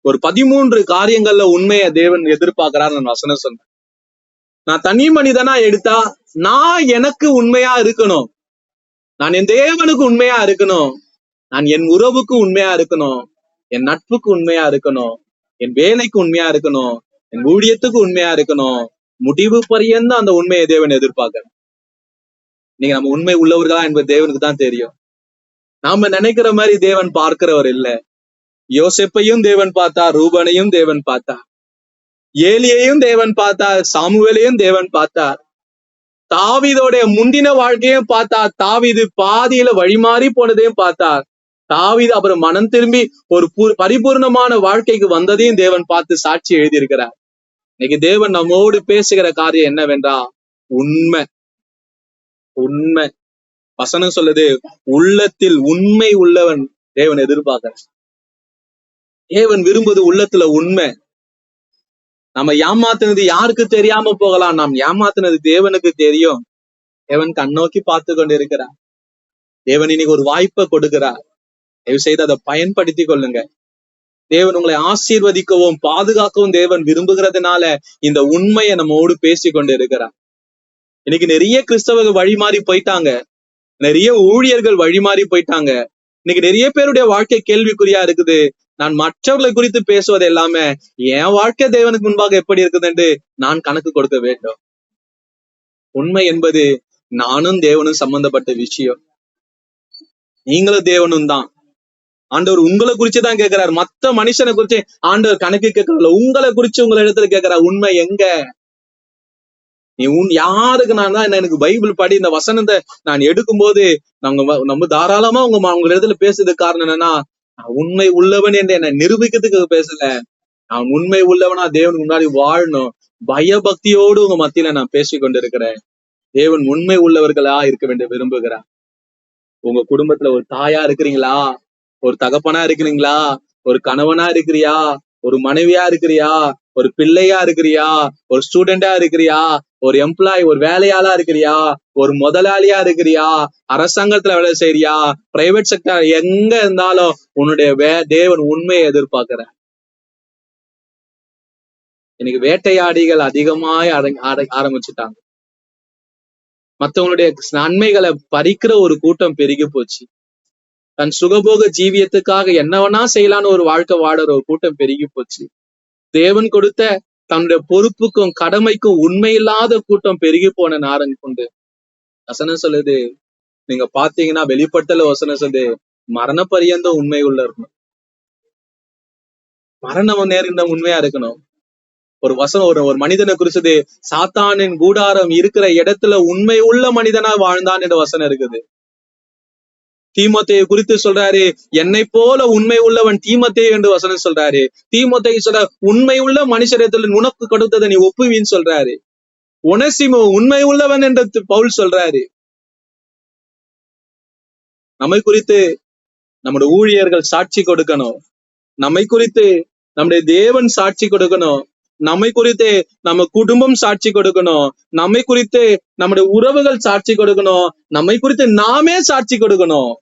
ஒரு 13 காரியங்கள்ல உண்மையை தேவன் எதிர்பார்க்கிறார். நான் வசனம் சொன்னேன். நான் தனி மனிதனா எடுத்தா நான் எனக்கு உண்மையா இருக்கணும். நான் என் தேவனுக்கு உண்மையா இருக்கணும். நான் என் உறவுக்கு உண்மையா இருக்கணும். என் நட்புக்கு உண்மையா இருக்கணும். என் வேலைக்கு உண்மையா இருக்கணும். என் ஊழியத்துக்கு உண்மையா இருக்கணும். முடிவு பரியந்த அந்த உண்மையை தேவன் எதிர்பார்க்கிறேன். நீங்க நம்ம உண்மை உள்ளவர்களா என்பது தேவனுக்கு தான் தெரியும். நாம நினைக்கிற மாதிரி தேவன் பார்க்கிறவர் இல்ல. யோசேப்பையும் தேவன் பார்த்தார், ரூபனையும் தேவன் பார்த்தார், ஏலியையும் தேவன் பார்த்தார், சாமுவேலையும் தேவன் பார்த்தார், தாவீதோடைய முந்தின வாழ்க்கையும் பார்த்தார், தாவீது பாதியில வழிமாறி போனதையும் பார்த்தார், தாவீது அப்புறம் மனம் திரும்பி ஒரு பரிபூர்ணமான வாழ்க்கைக்கு வந்ததையும் தேவன் பார்த்து சாட்சி எழுதியிருக்கிறார். இன்னைக்கு தேவன் நம்மோடு பேசுகிற காரியம் என்னவென்றா உண்மை. உண்மை வசனம் சொல்லுது, உள்ளத்தில் உண்மை உள்ளவன் தேவன் எதிர்பார்க்க. தேவன் விரும்புவது உள்ளத்துல உண்மை. நம்ம ஏமாத்துனது யாருக்கு தெரியாம போகலாம், நாம் ஏமாத்துனது தேவனுக்கு தெரியும். தேவன் கண்ணோக்கி பார்த்து கொண்டு இருக்கிறார். தேவன் இன்னைக்கு ஒரு வாய்ப்பை கொடுக்கிறார். தயவு செய்து அதை பயன்படுத்தி கொள்ளுங்க. தேவன் உங்களை ஆசீர்வதிக்கவும் பாதுகாக்கவும் தேவன் விரும்புகிறதுனால இந்த உண்மையை நம்மோடு பேசி கொண்டு இருக்கிறார். இன்னைக்கு நிறைய கிறிஸ்தவர்கள் வழிமாறி போயிட்டாங்க. நிறைய ஊழியர்கள் வழிமாறி போயிட்டாங்க. இன்னைக்கு நிறைய பேருடைய வாழ்க்கை கேள்விக்குறியா இருக்குது. நான் மற்றவர்களை குறித்து பேசுவது எல்லாமே என் வாழ்க்கை தேவனுக்கு முன்பாக எப்படி இருக்குது என்று நான் கணக்கு கொடுக்க வேண்டும். உண்மை என்பது நானும் தேவனும் சம்பந்தப்பட்ட விஷயம். நீங்களும் தேவனும் தான். ஆண்டவர் உங்களை குறிச்சுதான் கேட்கிறார். மத்த மனுஷனை குறிச்சு ஆண்டவர் கணக்கு கேட்கறதில்ல. உங்களை குறிச்சு உங்களை இடத்துல கேட்கிறார். உண்மை எங்க? நீ யாருக்கு நான் தான் எனக்கு பைபிள் படி இந்த வசனத்தை நான் எடுக்கும் போது நம்ம தாராளமா உங்க இடத்துல பேசுறதுக்கு காரணம் என்னன்னா, நான் உண்மை உள்ளவன் என்று என்னை நிரூபிக்கிறதுக்கு பேசல. நான் உண்மை உள்ளவனா தேவனுக்கு முன்னாடி வாழணும். பயபக்தியோடு உங்க மத்தியில நான் பேசிக் கொண்டிருக்கிறேன். தேவன் உண்மை உள்ளவர்களா இருக்க வேண்டிய விரும்புகிறார். உங்க குடும்பத்துல ஒரு தாயா இருக்கிறீங்களா? ஒரு தகப்பனா இருக்கிறீங்களா? ஒரு கணவனா இருக்கிறியா? ஒரு மனைவியா இருக்கிறியா? ஒரு பிள்ளையா இருக்கிறியா? ஒரு ஸ்டூடெண்டா இருக்கிறியா? ஒரு எம்ப்ளாயி, ஒரு வேலையாளா இருக்கிறியா? ஒரு முதலாளியா இருக்கிறியா? அரசாங்கத்துல வேலை செய்யறியா? பிரைவேட் செக்டர் எங்க இருந்தாலும் உன்னுடைய தேவன் உண்மையை எதிர்பார்க்கிற. இன்னைக்கு வேட்டையாடிகள் அதிகமாய் ஆரம்பிச்சுட்டாங்க. மத்தவங்களுடைய நன்மைகளை பறிக்கிற ஒரு கூட்டம் பெருகி போச்சு. தன் சுகபோக ஜீவியத்துக்காக என்ன வேணா செய்யலான்னு ஒரு வாழ்க்கை வாடுற ஒரு கூட்டம் பெருகி போச்சு. தேவன் கொடுத்த தன்னுடைய பொறுப்புக்கும் கடமைக்கும் உண்மை இல்லாத கூட்டம் பெருகி போன நாரன் கொண்டு வசனம் சொல்லுது. நீங்க பாத்தீங்கன்னா வெளிப்படுத்தல வசனம் சொல்லுது, மரண பரியந்தம் உண்மை உள்ள இருக்கணும். மரணம் நேர்ந்த உண்மையா இருக்கணும். ஒரு வசனம் ஒரு மனிதனை குறிச்சது, சாத்தானின் கூடாரம் இருக்கிற இடத்துல உண்மை உள்ள மனிதனா வாழ்ந்தான் என்ற வசனம் இருக்குது. தீமோத்தேயு குறித்து சொல்றாரு, என்னை போல உண்மை உள்ளவன் தீமோத்தேயு என்று வசனம் சொல்றாரு. தீமோத்தேயு சொல்ற உண்மை உள்ள மனுஷரத்துல உனக்கு கொடுத்ததை நீ ஒப்புவின்னு சொல்றாரு. ஒனசிமோ உண்மை உள்ளவன் என்று பவுல் சொல்றாரு. நம்மை குறித்து நம்முடைய ஊழியர்கள் சாட்சி கொடுக்கணும். நம்மை குறித்து நம்முடைய தேவன் சாட்சி கொடுக்கணும். நம்மை குறித்து நம்ம குடும்பம் சாட்சி கொடுக்கணும். நம்மை குறித்து நம்முடைய உறவுகள் சாட்சி கொடுக்கணும். நம்மை குறித்து நாமே சாட்சி கொடுக்கணும்.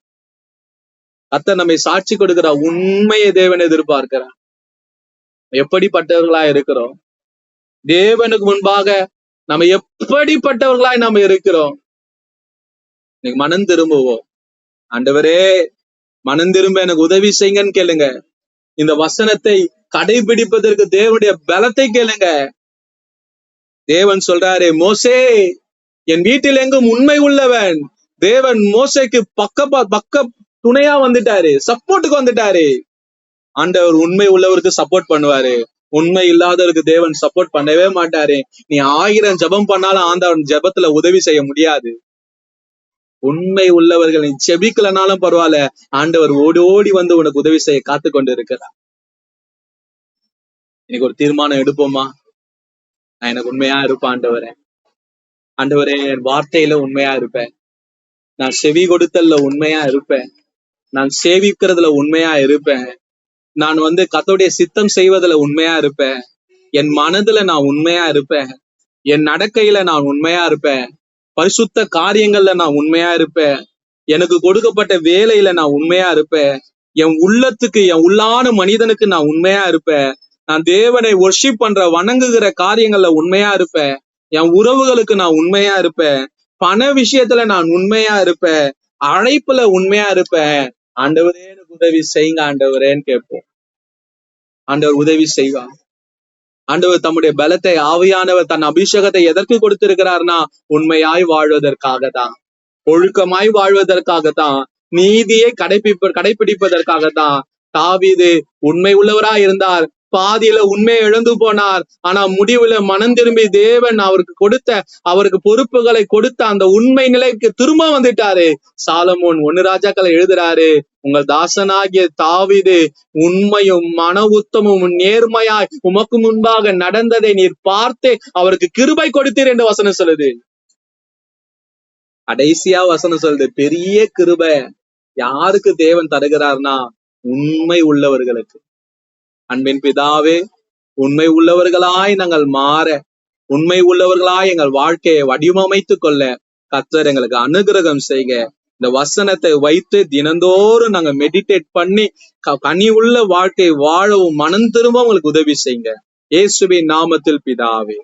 கர்த்தர் நம்மை சாட்சி கொடுக்கிற உண்மையை தேவன் எதிர்பார்க்கிறார். எப்படிப்பட்டவர்களா இருக்கிறோம்? தேவனுக்கு முன்பாக நம்ம எப்படிப்பட்டவர்களாய் நாம இருக்கிறோம்? நீங்க மனம் திரும்புவோம். ஆண்டவரே மனம் திரும்ப எனக்கு உதவி செய்யுங்கன்னு கேளுங்க. இந்த வசனத்தை கடைபிடிப்பதற்கு தேவனுடைய பலத்தை கேளுங்க. தேவன் சொல்றாரு, மோசே என் வீட்டில் எங்கும் உண்மை உள்ளவன். தேவன் மோசேக்கு பக்க துணையா வந்துட்டாரு, சப்போர்ட்டுக்கு வந்துட்டாரு. ஆண்டவர் உண்மை உள்ளவருக்கு சப்போர்ட் பண்ணுவாரு. உண்மை இல்லாதவருக்கு தேவன் சப்போர்ட் பண்ணவே மாட்டாரு. நீ 1000 ஜெபம் பண்ணாலும் ஆண்டவன் ஜெபத்துல உதவி செய்ய முடியாது. உண்மை உள்ளவர்கள் நீ செபிக்கலனாலும் பரவாயில்ல, ஆண்டவர் ஓடி ஓடி வந்து உனக்கு உதவி செய்ய காத்து கொண்டு இருக்கிறார். இன்னைக்கு ஒரு தீர்மானம் எடுப்போமா? நான் எனக்கு உண்மையா இருப்பேன் ஆண்டவரே. ஆண்டவரே என் வார்த்தையில உண்மையா இருப்பேன். நான் செவி கொடுத்தல்ல உண்மையா இருப்பேன். நான் சேவிக்கிறதுல உண்மையா இருப்பேன். நான் கர்த்தருடைய சித்தம் செய்வதுல உண்மையா இருப்பேன். என் மனதுல நான் உண்மையா இருப்பேன். என் நடக்கையில நான் உண்மையா இருப்பேன். பரிசுத்த காரியங்கள்ல நான் உண்மையா இருப்பேன். எனக்கு கொடுக்கப்பட்ட வேலையில நான் உண்மையா இருப்பேன். என் உள்ளத்துக்கு, என் உள்ளான மனிதனுக்கு நான் உண்மையா இருப்பேன். நான் தேவனை வொர்ஷிப் பண்ற வணங்குகிற காரியங்கள்ல உண்மையா இருப்பேன். என் உறவுகளுக்கு நான் உண்மையா இருப்பேன். பண விஷயத்துல நான் உண்மையா இருப்பேன். அழைப்புல உண்மையா இருப்பேன். ஆண்டவரே எனக்கு உதவி செய்யுங்க ஆண்டவரேன்னு கேட்போம். ஆண்டவர் உதவி செய்வார். ஆண்டவர் தம்முடைய பலத்தை, ஆவியானவர் தன் அபிஷேகத்தை எதற்கு கொடுத்திருக்கிறார்னா உண்மையாய் வாழ்வதற்காக தான், ஒழுக்கமாய் வாழ்வதற்காகத்தான், நீதியை கடைபிடிப்பதற்காகத்தான். தாவீது உண்மை உள்ளவராய் இருந்தார். பாதியில உண்மையை இழந்து போனார். ஆனா முடிவுல மனம் திரும்பி தேவன் அவருக்கு பொறுப்புகளை கொடுத்த அந்த உண்மை நிலைக்கு திரும்ப வந்துட்டாரு. சாலமோன் 1 ராஜாக்களை எழுதுறாரு, உங்கள் தாசனாகிய தாவீது உண்மையும் மன உத்தமும் நேர்மையாய் உமக்கு முன்பாக நடந்ததை நீர் பார்த்து அவருக்கு கிருபை கொடுத்தீர் என்று வசனம் சொல்லுது. கடைசியா வசனம் சொல்லுது, பெரிய கிருபை யாருக்கு தேவன் தருகிறார்னா உண்மை உள்ளவர்களுக்கு. அன்பின் பிதாவே, உண்மை உள்ளவர்களாய் நாங்கள் மாற, உண்மை உள்ளவர்களாய் எங்கள் வாழ்க்கையை வடிவமைத்துக் கொள்ள கர்த்தர் எங்களுக்கு அனுகிரகம் செய்க. இந்த வசனத்தை வைத்து தினந்தோறும் நாங்க மெடிடேட் பண்ணி கனி உள்ள வாழ்க்கை வாழவும் மனம் திரும்ப உங்களுக்கு உதவி செய்யுங்க. இயேசுவின் நாமத்தில் பிதாவே.